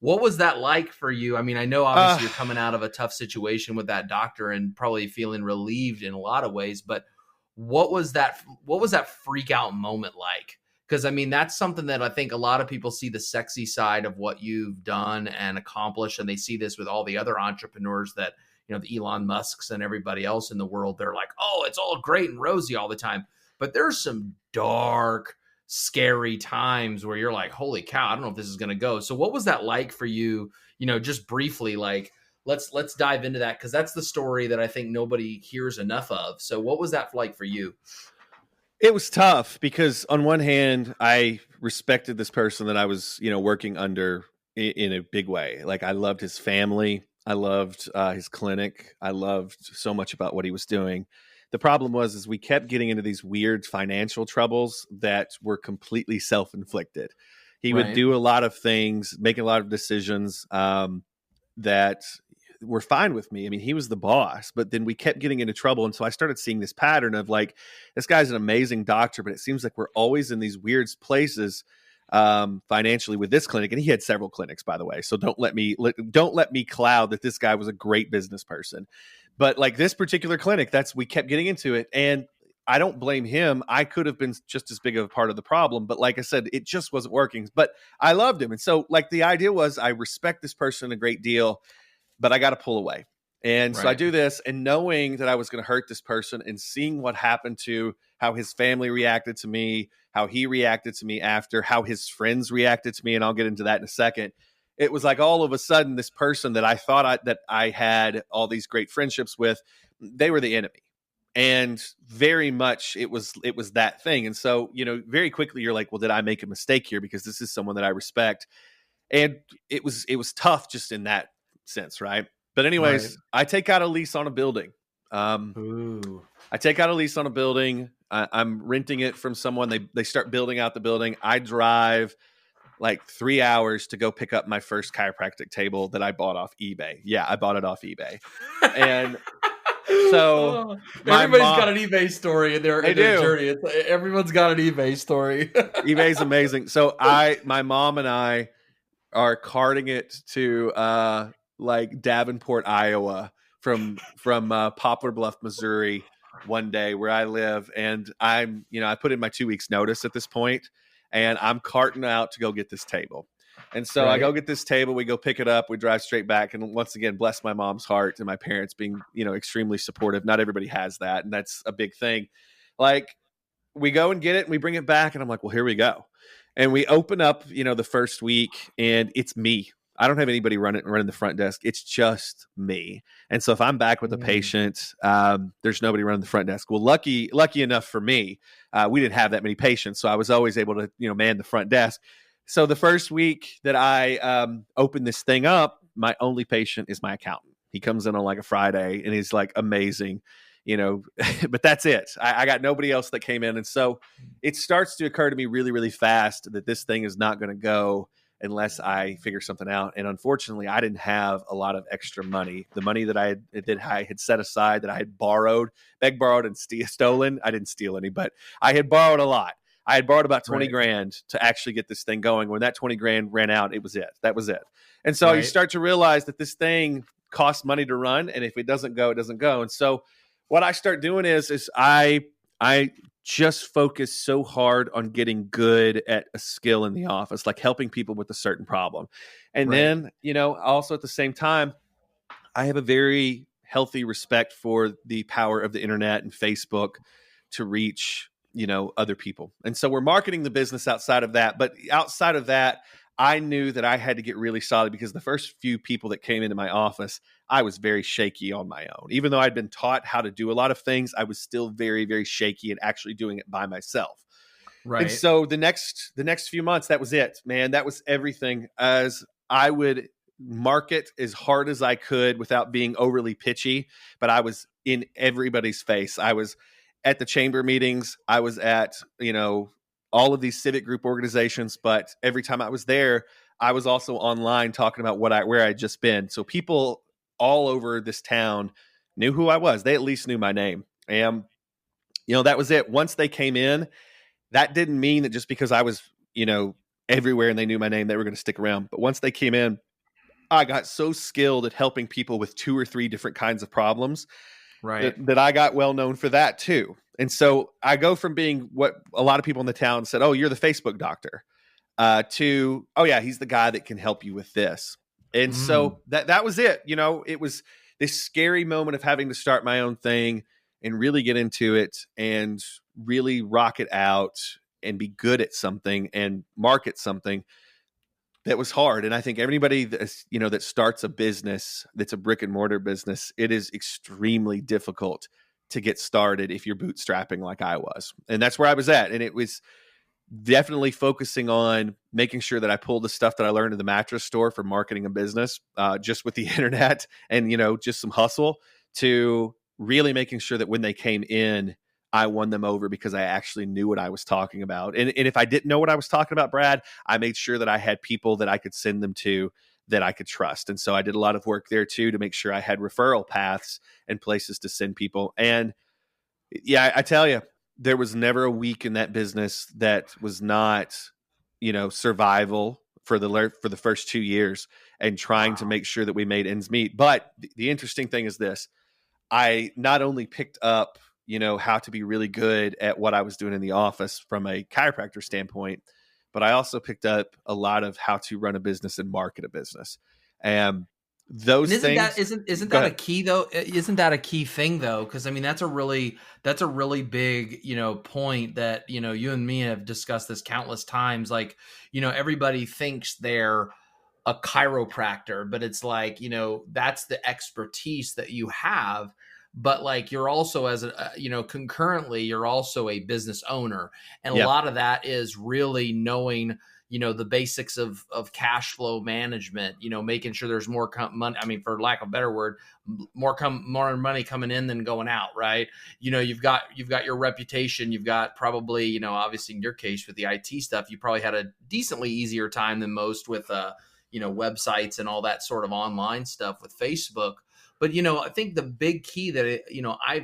what was that like for you? I mean, I know obviously you're coming out of a tough situation with that doctor and probably feeling relieved in a lot of ways, but what was that freak out moment like? Because, I mean, that's something that I think a lot of people see the sexy side of what you've done and accomplished. And they see this with all the other entrepreneurs that, the Elon Musks and everybody else in the world. They're like, oh, it's all great and rosy all the time. But there's some dark, scary times where you're like, holy cow, I don't know if this is going to go. So what was that like for you? Just briefly, like, let's dive into that, because that's the story that I think nobody hears enough of. So what was that like for you? It was tough because on one hand, I respected this person that I was, working under in a big way. Like, I loved his family. I loved his clinic. I loved so much about what he was doing. The problem was we kept getting into these weird financial troubles that were completely self-inflicted. He would do a lot of things, make a lot of decisions that were fine with me. I mean, he was the boss, but then we kept getting into trouble. And so I started seeing this pattern of, like, this guy's an amazing doctor, but it seems like we're always in these weird places. financially with this clinic, and he had several clinics, by the way. So don't let me cloud that this guy was a great business person. But like this particular clinic, we kept getting into it, and I don't blame him. I could have been just as big of a part of the problem, but like I said, it just wasn't working. But I loved him, and so like the idea was, I respect this person a great deal, but I got to pull away. And so I Right. do this, and knowing that I was going to hurt this person and seeing what happened to how his family reacted to me, how he reacted to me after, how his friends reacted to me, and I'll get into that in a second. It was like all of a sudden, this person that I thought that I had all these great friendships with, they were the enemy. And very much it was that thing. And so, very quickly you're like, well, did I make a mistake here? Because this is someone that I respect. And it was tough just in that sense, right? But Right. anyways, I take out a lease on a building. Ooh. I take out a lease on a building. I'm renting it from someone. They start building out the building. I drive like 3 hours to go pick up my first chiropractic table that I bought off eBay. Yeah, I bought it off eBay. And so Oh, my everybody's got mom, an eBay story in their they in their do. journey. Everyone's got an eBay story. eBay's amazing. So my mom and I are carting it to like Davenport, Iowa from Poplar Bluff, Missouri one day where I live. And I put in my 2 weeks notice at this point, and I'm carting out to go get this table. And so I go Right. get this table, we go pick it up, we drive straight back. And once again, bless my mom's heart and my parents being, extremely supportive. Not everybody has that. And that's a big thing. Like, we go and get it and we bring it back, and I'm like, well, here we go. And we open up, the first week, and it's me. I don't have anybody running the front desk. It's just me. And so if I'm back with a Mm. patient, there's nobody running the front desk. Well, lucky enough for me, we didn't have that many patients, so I was always able to man the front desk. So the first week that I open this thing up, my only patient is my accountant. He comes in on like a Friday, and he's like amazing, but that's it. I got nobody else that came in. And so it starts to occur to me really, really fast that this thing is not going to go unless I figure something out. And unfortunately, I didn't have a lot of extra money. The money that I had set aside, that I had begged, borrowed, and stolen. I didn't steal any, but I had borrowed a lot. I had borrowed about 20 Right. grand to actually get this thing going. When that 20 grand ran out, it was it. That was it. And so you Right. start to realize that this thing costs money to run. And if it doesn't go, it doesn't go. And so what I start doing is I just focus so hard on getting good at a skill in the office, like helping people with a certain problem. And Right. then, also at the same time, I have a very healthy respect for the power of the internet and Facebook to reach, other people. And so we're marketing the business outside of that. But outside of that, I knew that I had to get really solid, because the first few people that came into my office, I was very shaky on my own. Even though I'd been taught how to do a lot of things, I was still very, very shaky at actually doing it by myself. And Right. so the next few months, that was it, man. That was everything. As I would market as hard as I could without being overly pitchy, but I was in everybody's face. I was at the chamber meetings. I was at, all of these civic group organizations, but every time I was there, I was also online talking about where I'd just been. So people all over this town knew who I was. They at least knew my name. And that was it. Once they came in, that didn't mean that just because I was, everywhere and they knew my name, they were going to stick around. But once they came in, I got so skilled at helping people with 2 or 3 different kinds of problems that, Right. that I got well known for that too. And so I go from being what a lot of people in the town said, oh, you're the Facebook doctor, to, oh yeah, he's the guy that can help you with this. And Mm. so that was it. It was this scary moment of having to start my own thing and really get into it and really rock it out and be good at something and market something that was hard. And I think everybody that starts a business that's a brick and mortar business, it is extremely difficult to get started if you're bootstrapping like I was. And that's where I was at. And it was definitely focusing on making sure that I pulled the stuff that I learned in the mattress store for marketing a business, just with the internet and, just some hustle, to really making sure that when they came in, I won them over because I actually knew what I was talking about. And if I didn't know what I was talking about, Brad, I made sure that I had people that I could send them to that I could trust. And so I did a lot of work there too to make sure I had referral paths and places to send people. And yeah, I tell you, there was never a week in that business that was not survival for the first 2 years, and trying to Wow. make sure that we made ends meet. But the interesting thing is this: I not only picked up, how to be really good at what I was doing in the office from a chiropractor standpoint, but I also picked up a lot of how to run a business and market a business. And And those isn't that things, isn't go that a ahead. key though? Isn't that a key thing though? Because I mean, that's a really big point that you and me have discussed this countless times. Like everybody thinks they're a chiropractor, but it's like that's the expertise that you have. But like you're also as a concurrently you're also a business owner, and a Yeah. lot of that is really knowing the basics of cash flow management, making sure there's more money, I mean, for lack of a better word, more money coming in than going out, right? You've got your reputation, you've got probably obviously in your case with the IT stuff, you probably had a decently easier time than most with websites and all that sort of online stuff with Facebook. But I think the big key that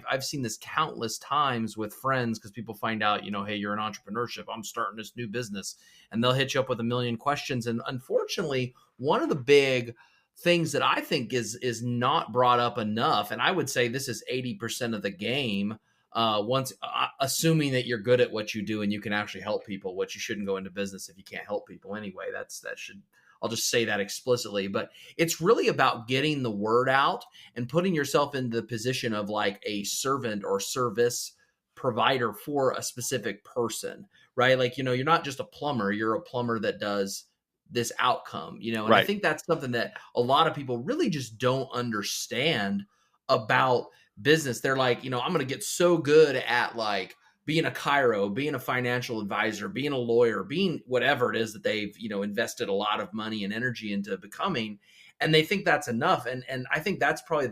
I've seen this countless times with friends, because people find out hey, you're in entrepreneurship, I'm starting this new business, and they'll hit you up with a million questions. And unfortunately, one of the big things that I think is not brought up enough, and I would say this is 80% of the game. Once assuming that you're good at what you do and you can actually help people, which you shouldn't go into business if you can't help people anyway. That should, I'll just say that explicitly. But it's really about getting the word out and putting yourself in the position of like a servant or service provider for a specific person, right? Like, you're not just a plumber, you're a plumber that does this outcome, and I Right. think that's something that a lot of people really just don't understand about business. They're like, I'm going to get so good at like being a chiro, being a financial advisor, being a lawyer, being whatever it is that they've, invested a lot of money and energy into becoming. And they think that's enough. And I think that's probably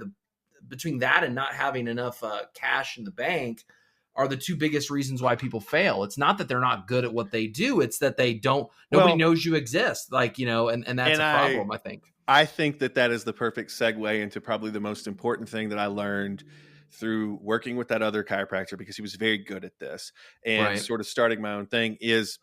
between that and not having enough cash in the bank are the two biggest reasons why people fail. It's not that they're not good at what they do. It's that they don't, nobody Well, knows you exist. Like, and that's and a I problem, I think. I think that is the perfect segue into probably the most important thing that I learned through working with that other chiropractor, because he was very good at this, and Right. sort of starting my own thing. Is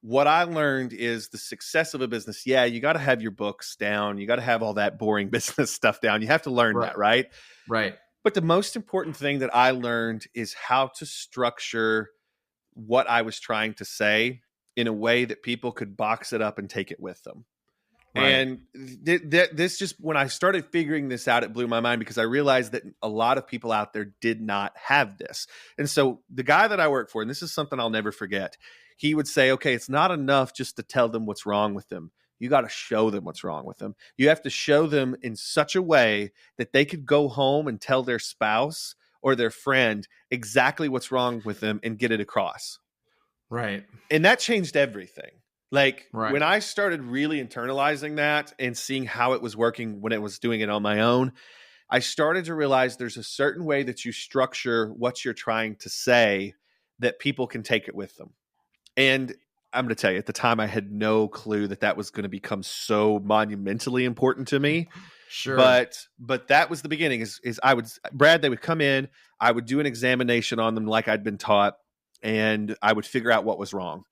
what I learned is the success of a business. Yeah, you got to have your books down. You got to have all that boring business stuff down. You have to learn Right. that, right? Right. But the most important thing that I learned is how to structure what I was trying to say in a way that people could box it up and take it with them. Right. And this just, when I started figuring this out, it blew my mind, because I realized that a lot of people out there did not have this. And so the guy that I work for, and this is something I'll never forget, he would say, okay, it's not enough just to tell them what's wrong with them. You got to show them what's wrong with them. You have to show them in such a way that they could go home and tell their spouse or their friend exactly what's wrong with them and get it across. Right. And that changed everything. Like Right. when I started really internalizing that and seeing how it was working when I was doing it on my own, I started to realize there's a certain way that you structure what you're trying to say that people can take it with them. And I'm going to tell you, at the time, I had no clue that that was going to become so monumentally important to me. Sure. But that was the beginning. Is I would, Brad, they would come in, I would do an examination on them like I'd been taught, and I would figure out what was wrong.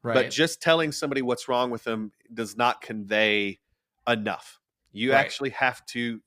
But Right. just telling somebody what's wrong with them does not convey enough. You Right. actually have to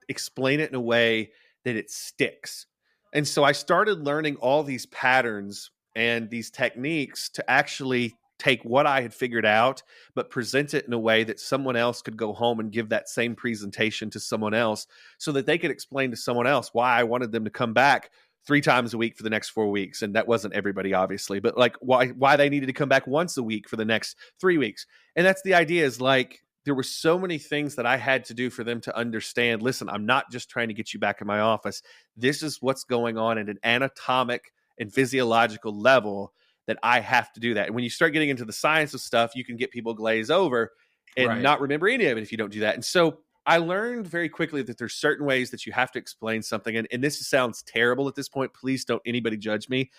explain it in a way that it sticks. And so I started learning all these patterns and these techniques to actually take what I had figured out, but present it in a way that someone else could go home and give that same presentation to someone else, so that they could explain to someone else why I wanted them to come back 3 times a week for the next 4 weeks. And that wasn't everybody, obviously, but like why they needed to come back once a week for the next 3 weeks. And that's the idea, is like, there were so many things that I had to do for them to understand, listen, I'm not just trying to get you back in my office. This is what's going on at an anatomic and physiological level, that I have to do that. And when you start getting into the science of stuff, you can get people glaze over and Right. not remember any of it if you don't do that. And so I learned very quickly that there's certain ways that you have to explain something. And this sounds terrible at this point. Please don't anybody judge me.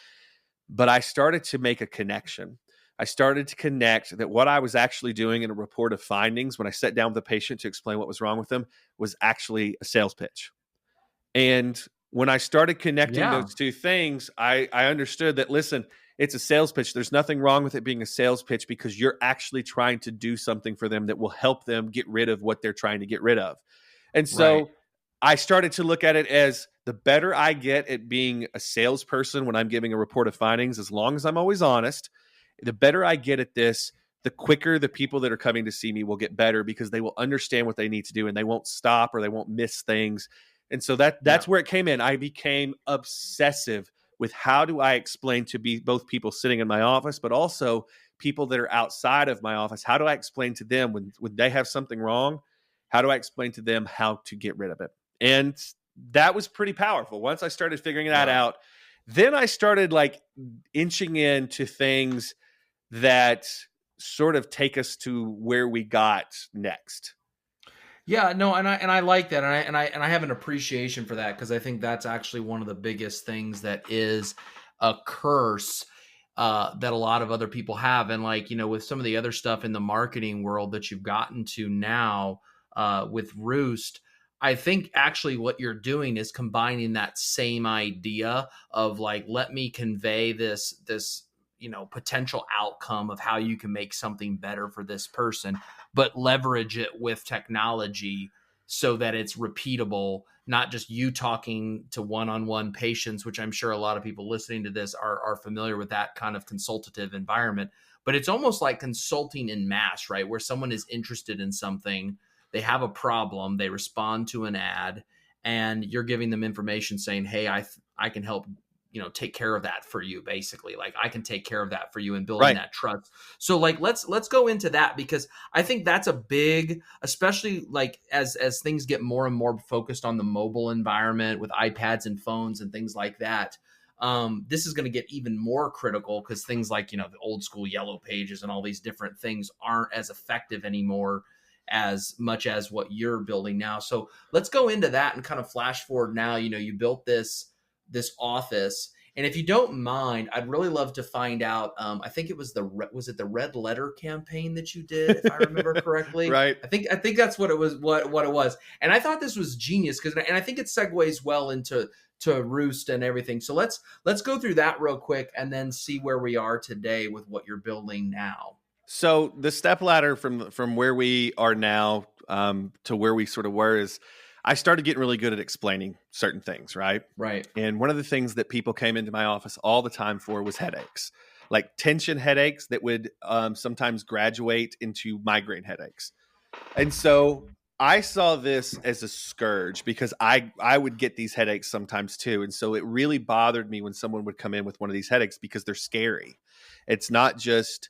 But I started to make a connection. I started to connect that what I was actually doing in a report of findings when I sat down with the patient to explain what was wrong with them was actually a sales pitch. And when I started connecting Yeah. those two things, I understood that, listen, it's a sales pitch. There's nothing wrong with it being a sales pitch because you're actually trying to do something for them that will help them get rid of what they're trying to get rid of. And Right. so I started to look at it as the better I get at being a salesperson when I'm giving a report of findings, as long as I'm always honest, the better I get at this, the quicker the people that are coming to see me will get better because they will understand what they need to do and they won't stop or they won't miss things. And so Yeah. that's where it came in. I became obsessive with how do I explain to be both people sitting in my office, but also people that are outside of my office. How do I explain to them when they have something wrong? How do I explain to them how to get rid of it? And that was pretty powerful. Once I started figuring that Yeah. out, then I started like inching into things that sort of take us to where we got next. Yeah, no, and I like that, and I have an appreciation for that because I think that's actually one of the biggest things that is a curse that a lot of other people have, and like with some of the other stuff in the marketing world that you've gotten to now with Roost. I think actually what you're doing is combining that same idea of like, let me convey this potential outcome of how you can make something better for this person, but leverage it with technology so that it's repeatable, not just you talking to one-on-one patients, which I'm sure a lot of people listening to this are familiar with that kind of consultative environment, but it's almost like consulting in mass, right? Where someone is interested in something, they have a problem, they respond to an ad, and you're giving them information saying, hey, I can help take care of that for you. Basically, like, I can take care of that for you and building Right. that trust. So like, let's go into that, because I think that's a big, especially like as things get more and more focused on the mobile environment with iPads and phones and things like that. This is going to get even more critical because things like the old school yellow pages and all these different things aren't as effective anymore as much as what you're building now. So let's go into that and kind of flash forward now. You built this office, and if you don't mind, I'd really love to find out. I think it was the red letter campaign that you did, if I remember correctly. Right. I think that's what it was. What it was, and I thought this was genius and I think it segues well into Roost and everything. So let's go through that real quick and then see where we are today with what you're building now. So the step ladder from where we are now to where we sort of were is I started getting really good at explaining certain things, right? Right. And one of the things that people came into my office all the time for was headaches, like tension headaches that would sometimes graduate into migraine headaches. And so I saw this as a scourge because I would get these headaches sometimes too. And so it really bothered me when someone would come in with one of these headaches because they're scary. It's not just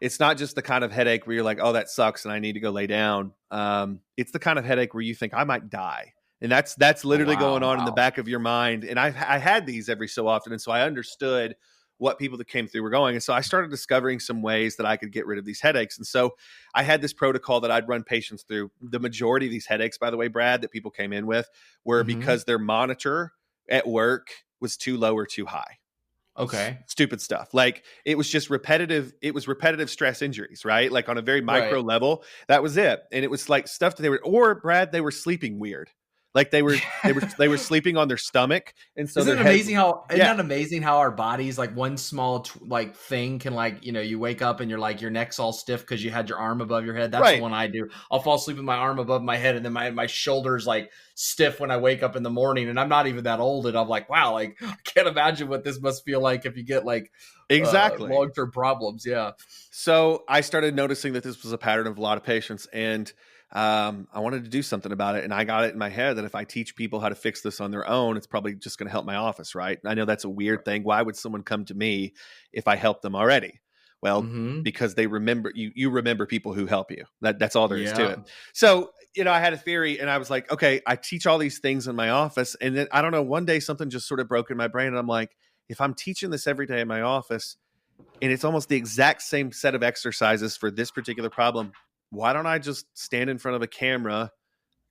it's not just the kind of headache where you're like, oh, that sucks and I need to go lay down. It's the kind of headache where you think I might die. And that's Oh, literally going wow. on in the Wow. back of your mind. And I had these every so often. And so I understood what people that came through were going. And so I started discovering some ways that I could get rid of these headaches. And so I had this protocol that I'd run patients through. The majority of these headaches, by the way, Brad, that people came in with were Mm-hmm. because their monitor at work was too low or too high. Okay. Stupid stuff. Like it was just repetitive. It was repetitive stress injuries, right? Like on a very micro Right. level, that was it. And it was like stuff that or Brad, they were sleeping weird. Like they were sleeping on their stomach. And so their head, Isn't yeah, that amazing how our bodies, like one small like thing can, like, you wake up and you're like, your neck's all stiff because you had your arm above your head. That's the right. one I do. I'll fall asleep with my arm above my head, and then my shoulders like stiff when I wake up in the morning, and I'm not even that old, and I'm like, wow, like, I can't imagine what this must feel like if you get like Exactly. long-term problems. Yeah. So I started noticing that this was a pattern of a lot of patients, and I wanted to do something about it. And I got it in my head that if I teach people how to fix this on their own, it's probably just going to help my office, right? And I know that's a weird thing. Why would someone come to me if I help them already? Well, Mm-hmm. because they remember you. You remember people who help you. That's all there is to Yeah. it. So I had a theory, and I was like, okay, I teach all these things in my office, and then I don't know. One day, something just sort of broke in my brain, and I'm like, if I'm teaching this every day in my office and it's almost the exact same set of exercises for this particular problem, why don't I just stand in front of a camera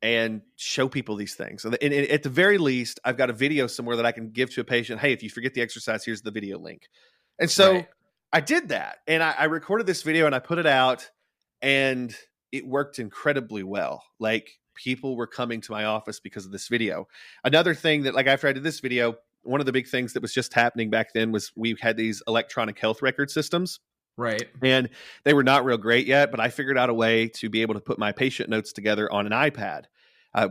and show people these things? And at the very least, I've got a video somewhere that I can give to a patient. Hey, if you forget the exercise, here's the video link. And Right. so I did that, and I recorded this video and I put it out, and it worked incredibly well. Like people were coming to my office because of this video. Another thing that, like, after I did this video, one of the big things that was just happening back then was we had these electronic health record systems. Right. And they were not real great yet, but I figured out a way to be able to put my patient notes together on an iPad,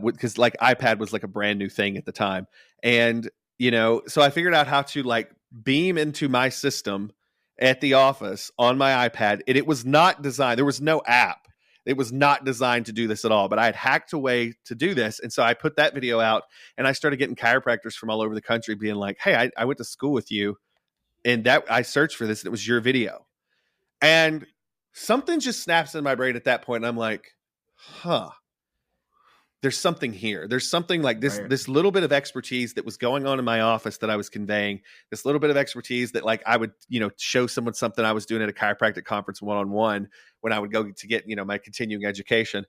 because like iPad was like a brand new thing at the time. And, so I figured out how to like beam into my system at the office on my iPad. And it was not designed. There was no app. It was not designed to do this at all, but I had hacked a way to do this. And so I put that video out and I started getting chiropractors from all over the country being like, hey, I went to school with you and that I searched for this and it was your video. And something just snaps in my brain at that point. And I'm like, there's something here. There's something like this, Right. this little bit of expertise that was going on in my office that I was conveying, this little bit of expertise that like I would, show someone something I was doing at a chiropractic conference one-on-one when I would go to get, my continuing education.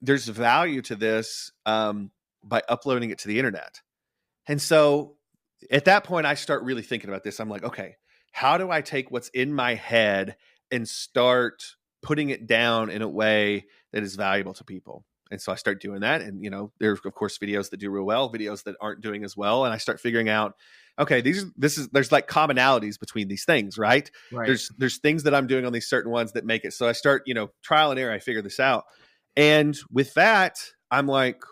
There's value to this by uploading it to the internet. And so at that point, I start really thinking about this. I'm like, okay, how do I take what's in my head and start putting it down in a way that is valuable to people? And so I start doing that. And, there's of course videos that do real well, videos that aren't doing as well. And I start figuring out, okay, there's like commonalities between these things, right? Right. There's things that I'm doing on these certain ones that make it. So I start, trial and error. I figure this out. And with that, I'm like,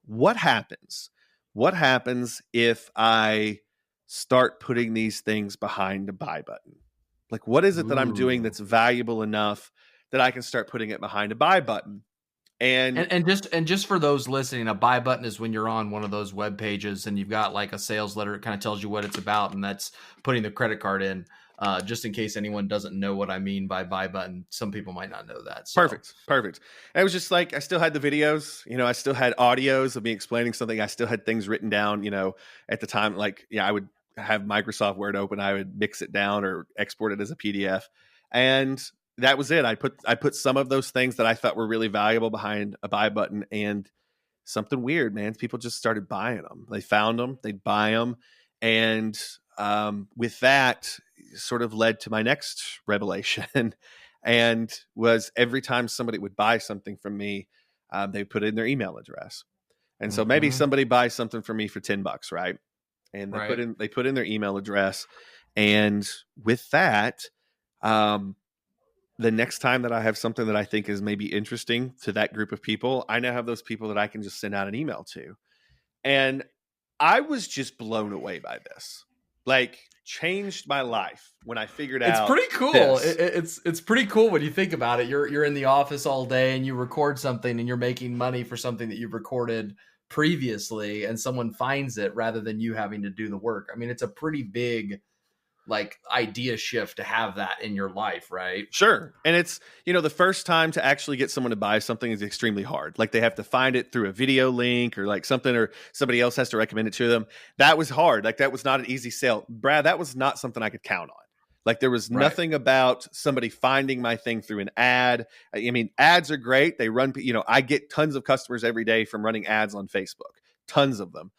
what happens? What happens if I start putting these things behind a buy button? Like, what is it that I'm doing that's valuable enough that I can start putting it behind a buy button? And just for those listening, a buy button is when you're on one of those web pages and you've got like a sales letter. It kind of tells you what it's about, and that's putting the credit card in. Just in case anyone doesn't know what I mean by buy button, some people might not know that. So. Perfect. And it was just like I still had the videos, I still had audios of me explaining something. I still had things written down, at the time. Like, I would have Microsoft Word open. I would mix it down or export it as a PDF, and that was it. I put some of those things that I thought were really valuable behind a buy button, and something weird, man. People just started buying them. They found them, they'd buy them, and with that, sort of led to my next revelation, and was every time somebody would buy something from me, they put in their email address, and so maybe somebody buys something from me for $10, right? And they put in their email address, and with that, the next time that I have something that I think is maybe interesting to that group of people, I now have those people that I can just send out an email to. And I was just blown away by this. Like, changed my life when I figured out. It's pretty cool. It's pretty cool when you think about it. You're in the office all day and you record something and you're making money for something that you've recorded previously, and someone finds it rather than you having to do the work. I mean, it's a pretty big like idea shift to have that in your life, right? Sure. And it's, the first time to actually get someone to buy something is extremely hard. Like, they have to find it through a video link or like something, or somebody else has to recommend it to them. That was hard. Like, that was not an easy sale. Brad, that was not something I could count on. Like, there was nothing about somebody finding my thing through an ad. I mean, ads are great. They run, I get tons of customers every day from running ads on Facebook, tons of them.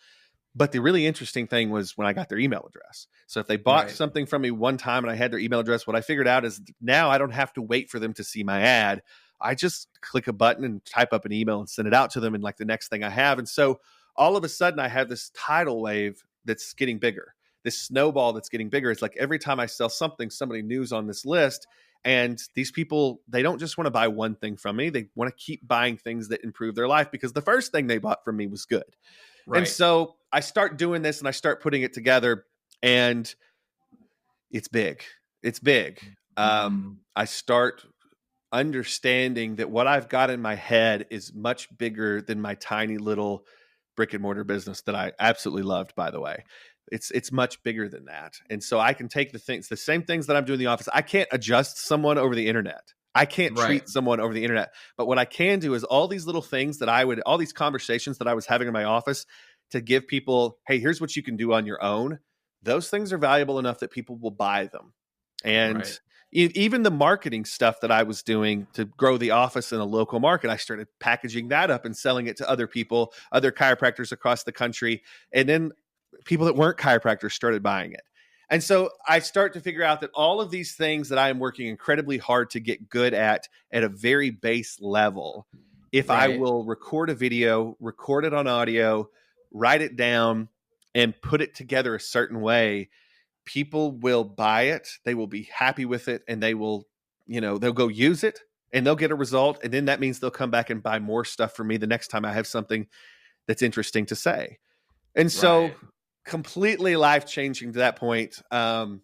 But the really interesting thing was when I got their email address. So if they bought something from me one time and I had their email address, what I figured out is now I don't have to wait for them to see my ad. I just click a button and type up an email and send it out to them. And like the next thing I have. And so all of a sudden I have this tidal wave that's getting bigger, this snowball that's getting bigger. It's like every time I sell something, somebody new's on this list. And these people, they don't just want to buy one thing from me. They want to keep buying things that improve their life because the first thing they bought from me was good. Right. And so I start doing this and I start putting it together, and it's big. It's big. I start understanding that what I've got in my head is much bigger than my tiny little brick and mortar business that I absolutely loved, by the way. It's much bigger than that. And so I can take the same things that I'm doing in the office. I can't adjust someone over the internet. I can't treat someone over the internet. But what I can do is all these little things all these conversations that I was having in my office to give people, hey, here's what you can do on your own. Those things are valuable enough that people will buy them. And even the marketing stuff that I was doing to grow the office in a local market, I started packaging that up and selling it to other people, other chiropractors across the country. And then people that weren't chiropractors started buying it. And so I start to figure out that all of these things that I am working incredibly hard to get good at a very base level, if I will record a video, record it on audio, write it down, and put it together a certain way, people will buy it, they will be happy with it, and they will, they'll go use it and they'll get a result. And then that means they'll come back and buy more stuff from me the next time I have something that's interesting to say. And so Right. completely life changing to that point. And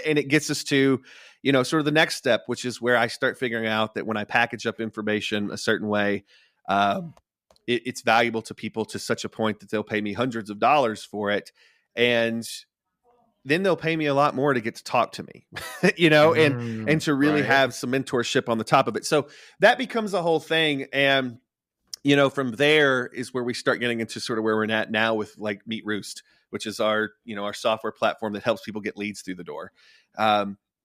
it gets us to, sort of the next step, which is where I start figuring out that when I package up information a certain way, it's valuable to people to such a point that they'll pay me hundreds of dollars for it. And then they'll pay me a lot more to get to talk to me, and to really Right. have some mentorship on the top of it. So that becomes a whole thing. And, from there is where we start getting into sort of where we're at now with like Meet Roost, which is our software platform that helps people get leads through the door.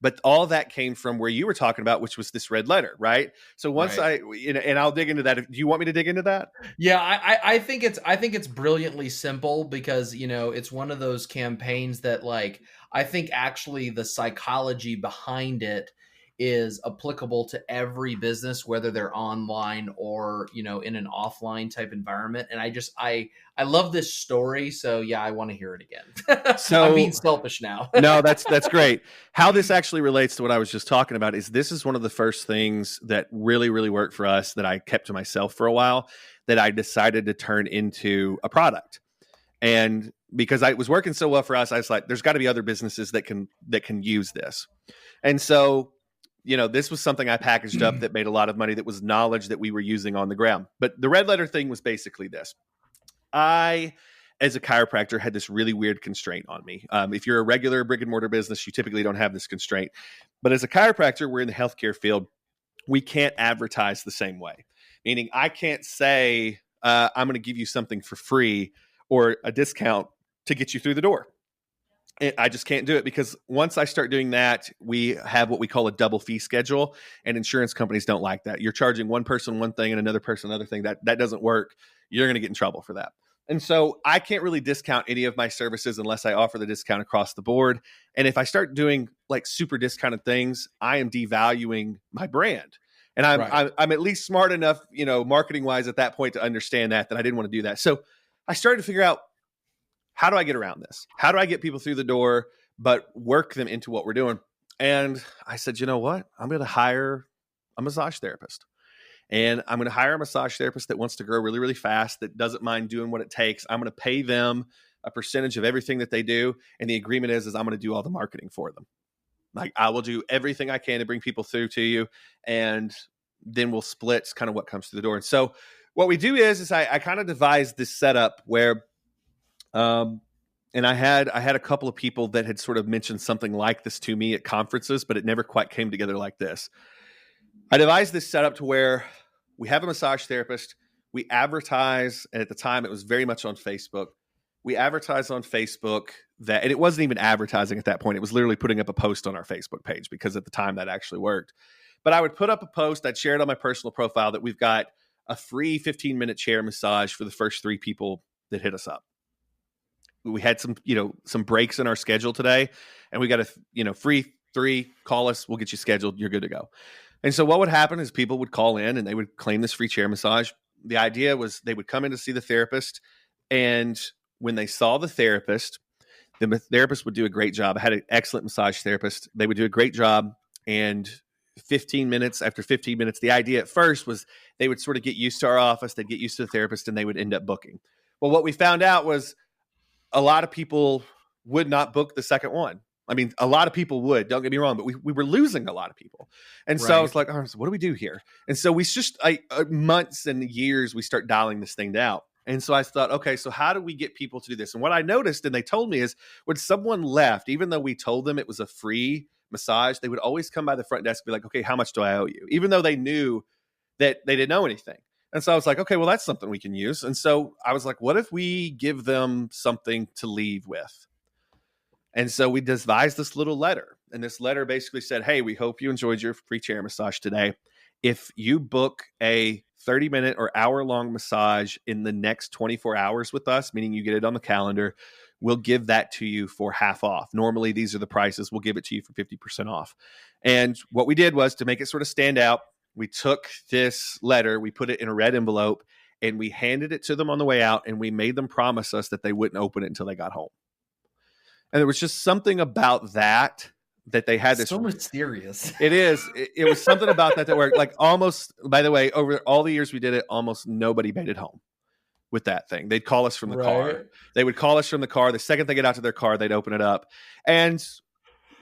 But all that came from where you were talking about, which was this red letter, right? So once Right. and I'll dig into that. Do you want me to dig into that? Yeah, I think it's brilliantly simple because it's one of those campaigns that, like, I think actually the psychology behind it is applicable to every business, whether they're online or in an offline type environment. And I love this story, so yeah, I want to hear it again. I'm being So selfish now. no, that's great. How this actually relates to what I was just talking about is this is one of the first things that really, really worked for us that I kept to myself for a while, that I decided to turn into a product. And because I was working so well for us, I was like, there's got to be other businesses that can use this. And so, this was something I packaged up that made a lot of money, that was knowledge that we were using on the ground. But the red letter thing was basically this. I, as a chiropractor, had this really weird constraint on me. If you're a regular brick and mortar business, you typically don't have this constraint. But as a chiropractor, we're in the healthcare field. We can't advertise the same way. Meaning I can't say, I'm going to give you something for free or a discount to get you through the door. I just can't do it, because once I start doing that, we have what we call a double fee schedule, and insurance companies don't like that. You're charging one person one thing and another person another thing. That doesn't work. You're going to get in trouble for that. And so I can't really discount any of my services unless I offer the discount across the board. And if I start doing like super discounted things, I am devaluing my brand. And Right. I'm at least smart enough, marketing wise at that point to understand that I didn't want to do that. So I started to figure out, how do I get around this? How do I get people through the door, but work them into what we're doing? And I said, you know what? I'm going to hire a massage therapist. And I'm going to hire a massage therapist that wants to grow really, really fast, that doesn't mind doing what it takes. I'm going to pay them a percentage of everything that they do. And the agreement is I'm going to do all the marketing for them. Like, I will do everything I can to bring people through to you. And then we'll split kind of what comes through the door. And so what we do is I kind of devised this setup where, and I had a couple of people that had sort of mentioned something like this to me at conferences, but it never quite came together like this. I devised this setup to where we have a massage therapist. We advertise, and at the time it was very much on Facebook. We advertise on Facebook that, and it wasn't even advertising at that point. It was literally putting up a post on our Facebook page, because at the time that actually worked. But I would put up a post, I'd share it on my personal profile, that we've got a free 15-minute chair massage for the first 3 people that hit us up. We had some breaks in our schedule today, and we got a, free 3, call us, we'll get you scheduled, you're good to go. And so what would happen is people would call in and they would claim this free chair massage. The idea was they would come in to see the therapist, and when they saw the therapist would do a great job. I had an excellent massage therapist. They would do a great job, and 15 minutes after 15 minutes, the idea at first was they would sort of get used to our office, they'd get used to the therapist, and they would end up booking. Well, what we found out was a lot of people would not book the second one. I mean, a lot of people would, don't get me wrong, but we were losing a lot of people. And so I was like, so what do we do here? And so we just, months and years, we start dialing this thing down. And so I thought, okay, so how do we get people to do this? And what I noticed, and they told me, is when someone left, even though we told them it was a free massage, they would always come by the front desk and be like, okay, how much do I owe you? Even though they knew that they didn't know anything. And so I was like, okay, well, that's something we can use. And so I was like, what if we give them something to leave with? And so we devised this little letter. And this letter basically said, hey, we hope you enjoyed your free chair massage today. If you book a 30-minute or hour-long massage in the next 24 hours with us, meaning you get it on the calendar, we'll give that to you for half off. Normally, these are the prices. We'll give it to you for 50% off. And what we did was, to make it sort of stand out, we took this letter, we put it in a red envelope, and we handed it to them on the way out, and we made them promise us that they wouldn't open it until they got home. And there was just something about that they had this. So mysterious. It is. It was something about that worked. Like almost, by the way, over all the years we did it, almost nobody made it home with that thing. They'd call us from the car. They would call us from the car. The second they get out to their car, they'd open it up. And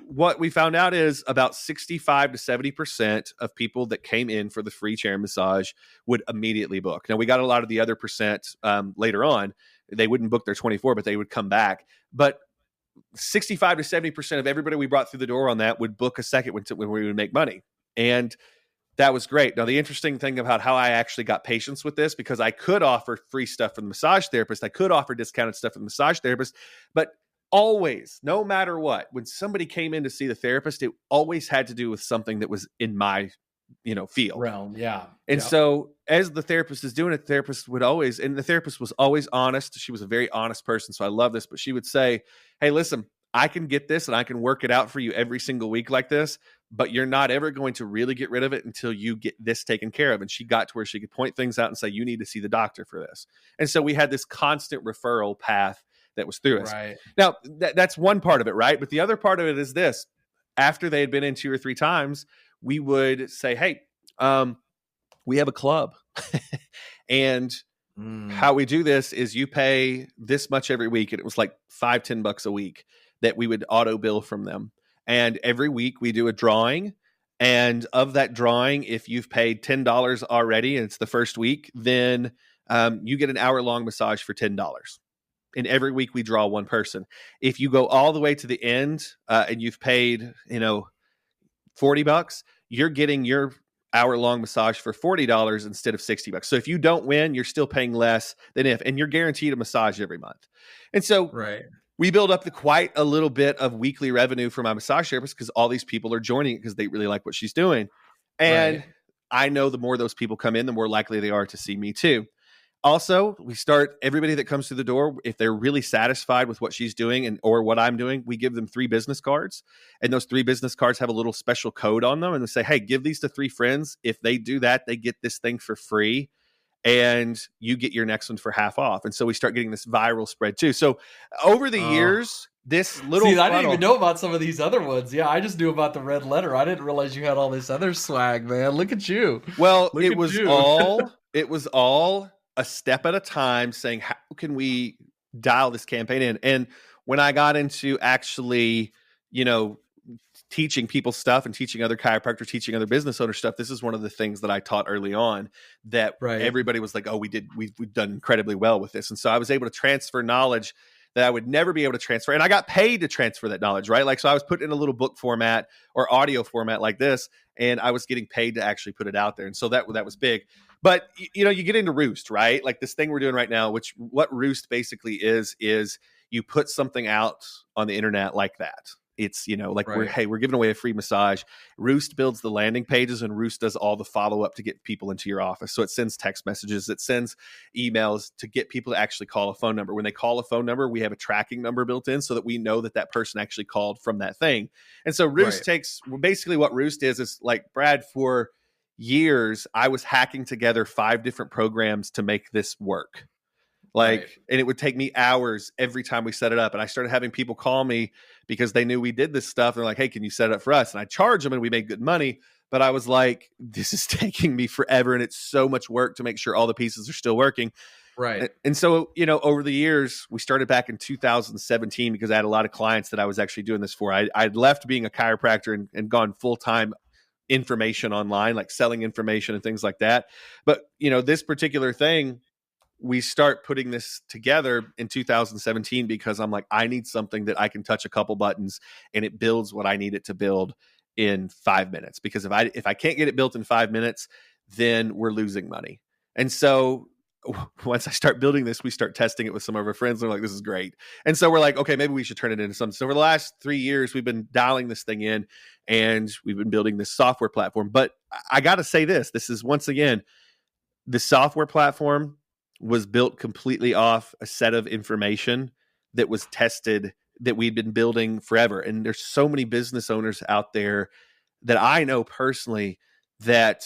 what we found out is about 65 to 70% of people that came in for the free chair massage would immediately book. Now, we got a lot of the other percent later on. They wouldn't book their 24, but they would come back. But 65 to 70% of everybody we brought through the door on that would book a second when we would make money. And that was great. Now, the interesting thing about how I actually got patients with this, because I could offer free stuff from the massage therapist, I could offer discounted stuff from the massage therapist, but always, no matter what, when somebody came in to see the therapist, it always had to do with something that was in my field realm. Yeah. And so as the therapist is doing it, the therapist would always, and the therapist was always honest. She was a very honest person. So I love this, but she would say, hey, listen, I can get this and I can work it out for you every single week like this, but you're not ever going to really get rid of it until you get this taken care of. And she got to where she could point things out and say, you need to see the doctor for this. And so we had this constant referral path that was through us. Right. Now, that's one part of it, right? But the other part of it is this. After they had been in 2 or 3 times, we would say, hey, we have a club. And how we do this is you pay this much every week. And it was like $5-10 a week that we would auto bill from them. And every week we do a drawing. And of that drawing, if you've paid $10 already and it's the first week, then you get an hour-long massage for $10. And every week we draw one person. If you go all the way to the end and you've paid, $40, you're getting your hour-long massage for $40 instead of $60. So if you don't win, you're still paying less than and you're guaranteed a massage every month. And so we build up quite a little bit of weekly revenue for my massage therapist because all these people are joining it because they really like what she's doing. And I know the more those people come in, the more likely they are to see me too. Also, we start everybody that comes through the door, if they're really satisfied with what she's doing or what I'm doing, we give them 3 business cards. And those 3 business cards have a little special code on them. And we say, hey, give these to 3 friends. If they do that, they get this thing for free. And you get your next one for half off. And so we start getting this viral spread too. So over the years, this little I didn't even know about some of these other ones. Yeah, I just knew about the red letter. I didn't realize you had all this other swag, man. Look at you. Well, it was all a step at a time, saying, how can we dial this campaign in? And when I got into actually, teaching people stuff and teaching other chiropractors, teaching other business owners stuff, this is one of the things that I taught early on that everybody was like, oh, we've done incredibly well with this. And so I was able to transfer knowledge that I would never be able to transfer. And I got paid to transfer that knowledge, right? Like, so I was put in a little book format or audio format like this, and I was getting paid to actually put it out there. And so that was big. But, you get into Roost, right? Like this thing we're doing right now, which what Roost basically is you put something out on the internet like that. It's, we're giving away a free massage. Roost builds the landing pages and Roost does all the follow-up to get people into your office. So it sends text messages, it sends emails to get people to actually call a phone number. When they call a phone number, we have a tracking number built in so that we know that person actually called from that thing. And so Roost takes, basically what Roost is like, Brad, for years, I was hacking together 5 different programs to make this work. And it would take me hours every time we set it up. And I started having people call me because they knew we did this stuff. They're like, hey, can you set it up for us? And I charge them and we make good money. But I was like, this is taking me forever. And it's so much work to make sure all the pieces are still working. Right. And so, over the years, we started back in 2017 because I had a lot of clients that I was actually doing this for. I'd left being a chiropractor and gone full-time information online, like selling information and things like that. But, this particular thing, we start putting this together in 2017 because I'm like, I need something that I can touch a couple buttons and it builds what I need it to build in 5 minutes. Because if I can't get it built in 5 minutes, then we're losing money. And so once I start building this, we start testing it with some of our friends. They're like, this is great. And so we're like, okay, maybe we should turn it into something. So for the last 3 years, we've been dialing this thing in and we've been building this software platform. But I got to say this is once again, the software platform was built completely off a set of information that was tested that we'd been building forever. And there's so many business owners out there that I know personally that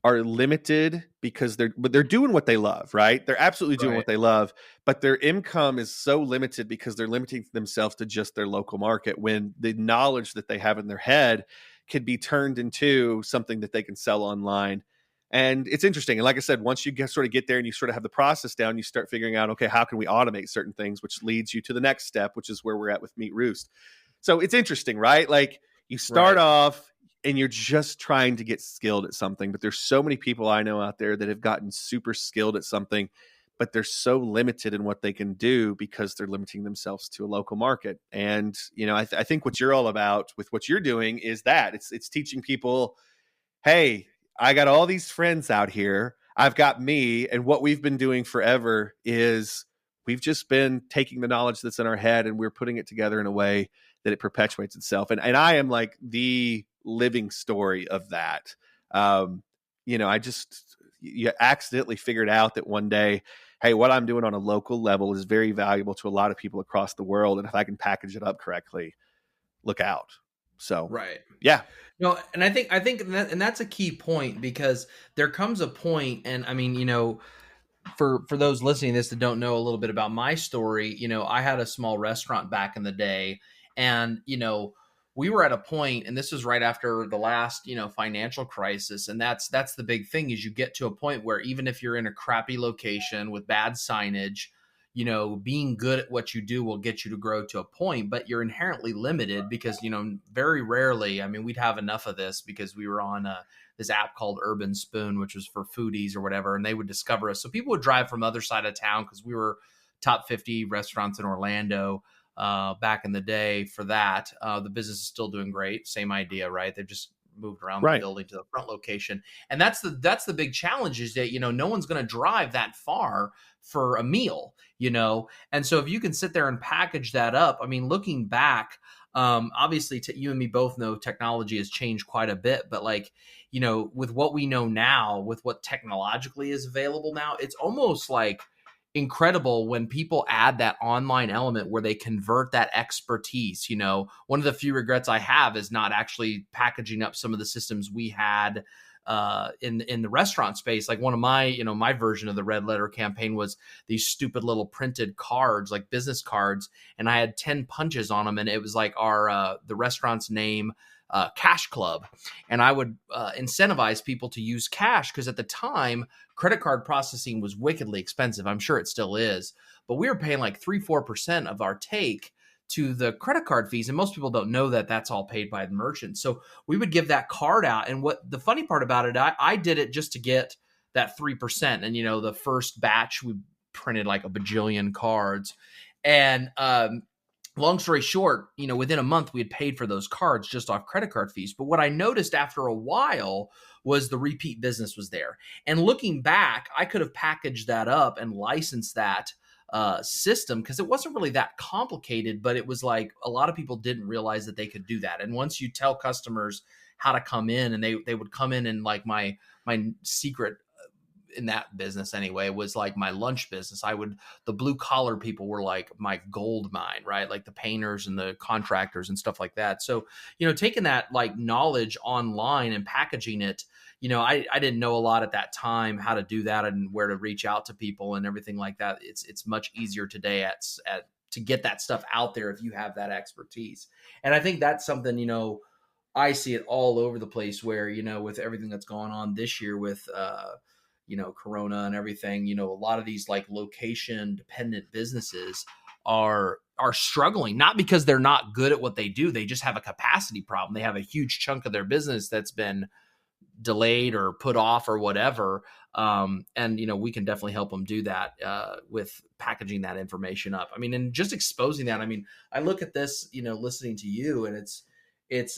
are limited because they're doing what they love, right? They're absolutely doing Right. what they love, but their income is so limited because they're limiting themselves to just their local market, when the knowledge that they have in their head can be turned into something that they can sell online. And it's interesting. And like I said, once you sort of get there and you sort of have the process down, you start figuring out, okay, how can we automate certain things, which leads you to the next step, which is where we're at with Meat Roost. So it's interesting, right? Like, you start Right. off and you're just trying to get skilled at something, but there's so many people I know out there that have gotten super skilled at something, but they're so limited in what they can do because they're limiting themselves to a local market. And, I think what you're all about with what you're doing is that it's teaching people, hey, I got all these friends out here. I've got me. And what we've been doing forever is we've just been taking the knowledge that's in our head and we're putting it together in a way that it perpetuates itself. And I am like the living story of that. You accidentally figured out that one day, hey, what I'm doing on a local level is very valuable to a lot of people across the world. And if I can package it up correctly, look out. So, Right. yeah. No, and I think and that's a key point, because there comes a point, and I mean, for those listening to this that don't know a little bit about my story, I had a small restaurant back in the day, and we were at a point, and this was right after the last financial crisis, and that's the big thing, is you get to a point where even if you're in a crappy location with bad signage, being good at what you do will get you to grow to a point, but you're inherently limited because very rarely, I mean, we'd have enough of this because we were on this app called Urban Spoon, which was for foodies or whatever, and they would discover us. So people would drive from other side of town because we were top 50 restaurants in Orlando back in the day for that. The business is still doing great. Same idea, right? They've just moved around the building to the front location. And that's the big challenge, is that, no one's going to drive that far for a meal, And so if you can sit there and package that up, I mean, looking back, obviously you and me both know technology has changed quite a bit, but with what we know now, with what technologically is available now, it's almost like incredible when people add that online element where they convert that expertise. One of the few regrets I have is not actually packaging up some of the systems we had in the restaurant space. Like one of my, my version of the red letter campaign was these stupid little printed cards, like business cards. And I had 10 punches on them. And it was like the restaurant's name, Cash Club. And I would incentivize people to use cash, because at the time, credit card processing was wickedly expensive. I'm sure it still is, but we were paying like 3-4% of our take to the credit card fees. And most people don't know that that's all paid by the merchant. So we would give that card out. And what the funny part about it, I did it just to get that 3%. And, the first batch, we printed like a bajillion cards. And long story short, within a month, we had paid for those cards just off credit card fees. But what I noticed after a while was the repeat business was there. And looking back, I could have packaged that up and licensed that system, because it wasn't really that complicated, but it was like a lot of people didn't realize that they could do that. And once you tell customers how to come in, and they would come in, and like my secret in that business anyway was like my lunch business. The blue collar people were like my gold mine, right? Like the painters and the contractors and stuff like that. So, taking that like knowledge online and packaging it, I didn't know a lot at that time how to do that and where to reach out to people and everything like that. It's much easier today to get that stuff out there if you have that expertise. And I think that's something, I see it all over the place where, with everything that's going on this year with, Corona and everything, a lot of these like location dependent businesses are struggling, not because they're not good at what they do. They just have a capacity problem. They have a huge chunk of their business that's been delayed or put off or whatever. And, we can definitely help them do that with packaging that information up. I mean, and just exposing that. I mean, I look at this, listening to you, and it's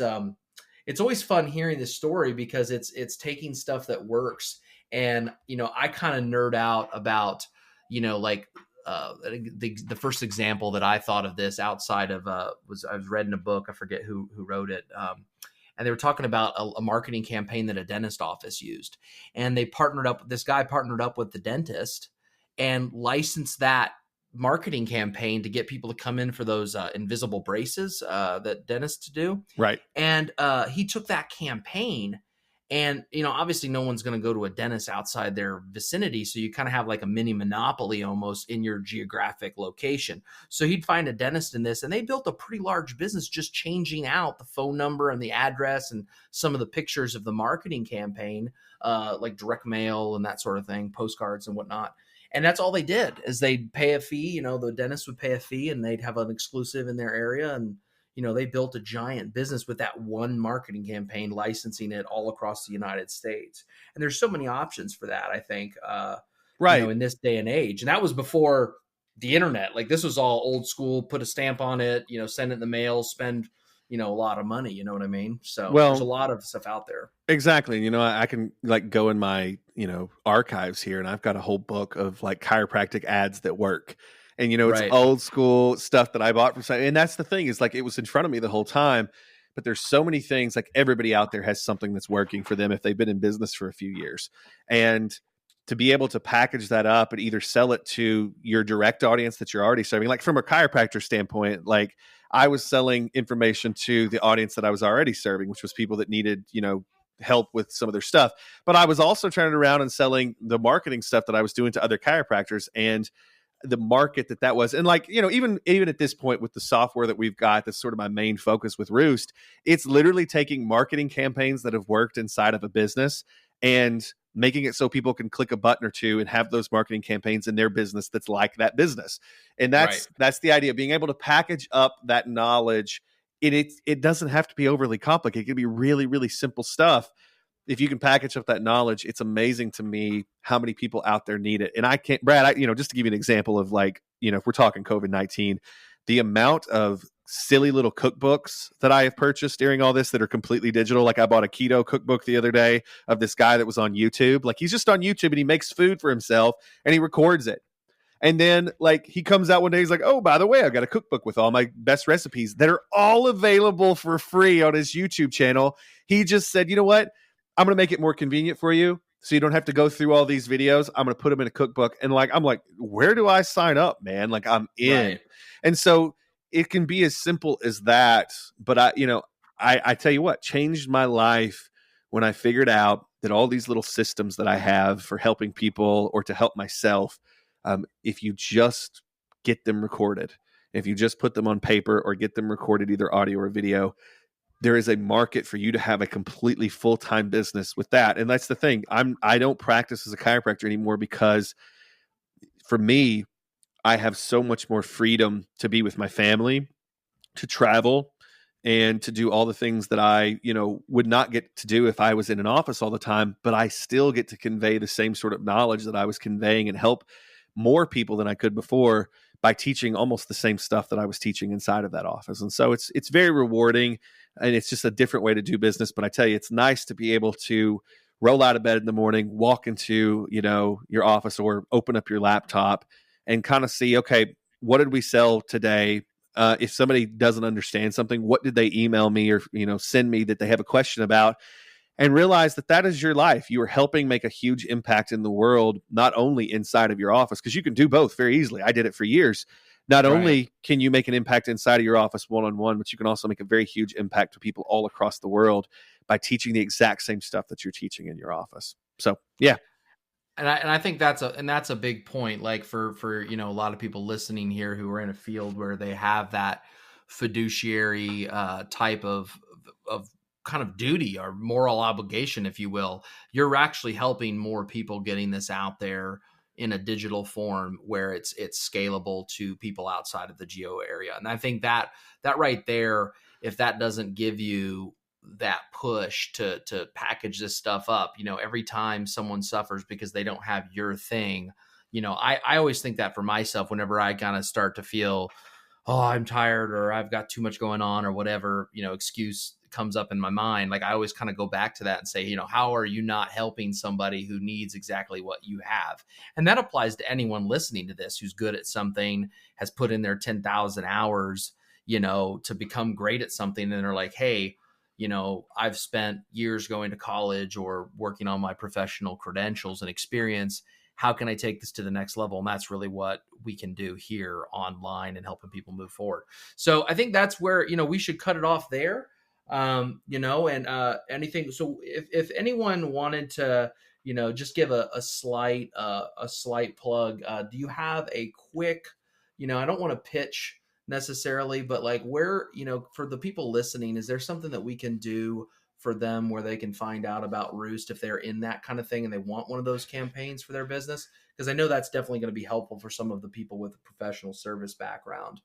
always fun hearing this story, because it's taking stuff that works. And, I kind of nerd out about, like the first example that I thought of this outside of I was reading a book. I forget who wrote it. And they were talking about a marketing campaign that a dentist office used. And this guy partnered up with the dentist and licensed that marketing campaign to get people to come in for those invisible braces that dentists do. Right. And he took that campaign And, obviously no one's going to go to a dentist outside their vicinity. So you kind of have like a mini monopoly almost in your geographic location. So he'd find a dentist in this, and they built a pretty large business just changing out the phone number and the address and some of the pictures of the marketing campaign, like direct mail and that sort of thing, postcards and whatnot. And that's all they did is they'd pay a fee. The dentist would pay a fee and they'd have an exclusive in their area. And they built a giant business with that one marketing campaign, licensing it all across the United States. And there's so many options for that, I think, Right. in this day and age. And that was before the internet. Like, this was all old school, put a stamp on it, send it in the mail, spend, a lot of money. You know what I mean? So there's a Well, lot of stuff out there. exactly. I can like go in my, archives here, and I've got a whole book of like chiropractic ads that work. And it's Right. old school stuff that I bought from some, and that's the thing is like it was in front of me the whole time. But there's so many things, like everybody out there has something that's working for them if they've been in business for a few years. And to be able to package that up and either sell it to your direct audience that you're already serving, like from a chiropractor standpoint, like I was selling information to the audience that I was already serving, which was people that needed, help with some of their stuff. But I was also turning around and selling the marketing stuff that I was doing to other chiropractors and the market that was. And like, even at this point with the software that we've got, that's sort of my main focus with Roost, it's literally taking marketing campaigns that have worked inside of a business and making it so people can click a button or two and have those marketing campaigns in their business that's like that business. And that's the idea, being able to package up that knowledge. It doesn't have to be overly complicated. It can be really, really simple stuff. If you can package up that knowledge, it's amazing to me how many people out there need it. And I can't, Brad, just to give you an example of like, if we're talking COVID-19, the amount of silly little cookbooks that I have purchased during all this that are completely digital. Like I bought a keto cookbook the other day of this guy that was on YouTube. Like he's just on YouTube and he makes food for himself and he records it. And then like he comes out one day, he's like, oh, by the way, I've got a cookbook with all my best recipes that are all available for free on his YouTube channel. He just said, you know what? I'm going to make it more convenient for you so you don't have to go through all these videos. I'm going to put them in a cookbook. And like, I'm like, where do I sign up, man? Like I'm in. Right. And so it can be as simple as that. But I tell you what, changed my life when I figured out that all these little systems that I have for helping people or to help myself, if you just get them recorded, if you just put them on paper or get them recorded, either audio or video, there is a market for you to have a completely full-time business with that. And that's the thing. I don't practice as a chiropractor anymore because for me, I have so much more freedom to be with my family, to travel, and to do all the things that I, would not get to do if I was in an office all the time, but I still get to convey the same sort of knowledge that I was conveying and help more people than I could before by teaching almost the same stuff that I was teaching inside of that office. And so it's very rewarding, and it's just a different way to do business. But I tell you, it's nice to be able to roll out of bed in the morning, walk into, your office or open up your laptop and kind of see, okay, what did we sell today? If somebody doesn't understand something, what did they email me or, send me that they have a question about? And realize that that is your life. You are helping make a huge impact in the world, not only inside of your office, because you can do both very easily. I did it for years. Not only can you make an impact inside of your office one-on-one, but you can also make a very huge impact to people all across the world by teaching the exact same stuff that you're teaching in your office. So, yeah. And I think that's a big point. Like for a lot of people listening here who are in a field where they have that fiduciary type of kind of duty or moral obligation, if you will, you're actually helping more people getting this out there in a digital form where it's scalable to people outside of the geo area. And I think that right there, if that doesn't give you that push to package this stuff up, every time someone suffers because they don't have your thing, I always think that for myself, whenever I kind of start to feel, oh, I'm tired or I've got too much going on or whatever, excuse comes up in my mind. Like I always kind of go back to that and say, how are you not helping somebody who needs exactly what you have? And that applies to anyone listening to this who's good at something, has put in their 10,000 hours, to become great at something. And they're like, hey, I've spent years going to college or working on my professional credentials and experience. How can I take this to the next level? And that's really what we can do here online and helping people move forward. So I think that's where, we should cut it off there. And anything. So if anyone wanted to, just give a slight plug, do you have a quick, I don't want to pitch necessarily, but like where, for the people listening, is there something that we can do for them where they can find out about Roost if they're in that kind of thing and they want one of those campaigns for their business? Because I know that's definitely going to be helpful for some of the people with a professional service background.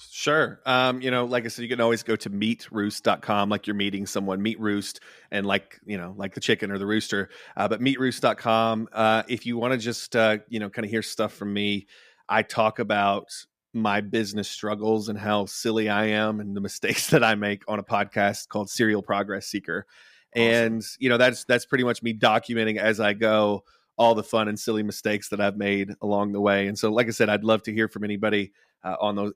Sure. Like I said, you can always go to meetroost.com, like you're meeting someone, Meet Roost, and like the chicken or the rooster, but meetroost.com. If you want to just, kind of hear stuff from me, I talk about my business struggles and how silly I am and the mistakes that I make on a podcast called Serial Progress Seeker. Awesome. And, that's pretty much me documenting as I go all the fun and silly mistakes that I've made along the way. And so, like I said, I'd love to hear from anybody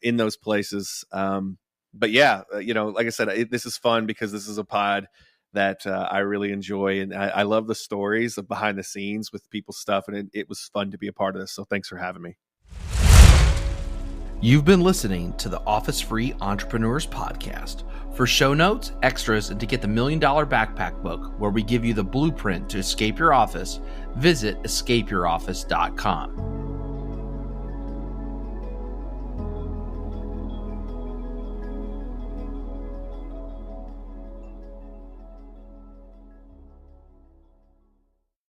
in those places. But yeah, like I said, this is fun because this is a pod that I really enjoy, and I love the stories of behind the scenes with people's stuff, and it was fun to be a part of this. So thanks for having me. You've been listening to the Office Free Entrepreneurs Podcast. For show notes, extras, and to get the $1 Million Backpack book, where we give you the blueprint to escape your office, visit escapeyouroffice.com.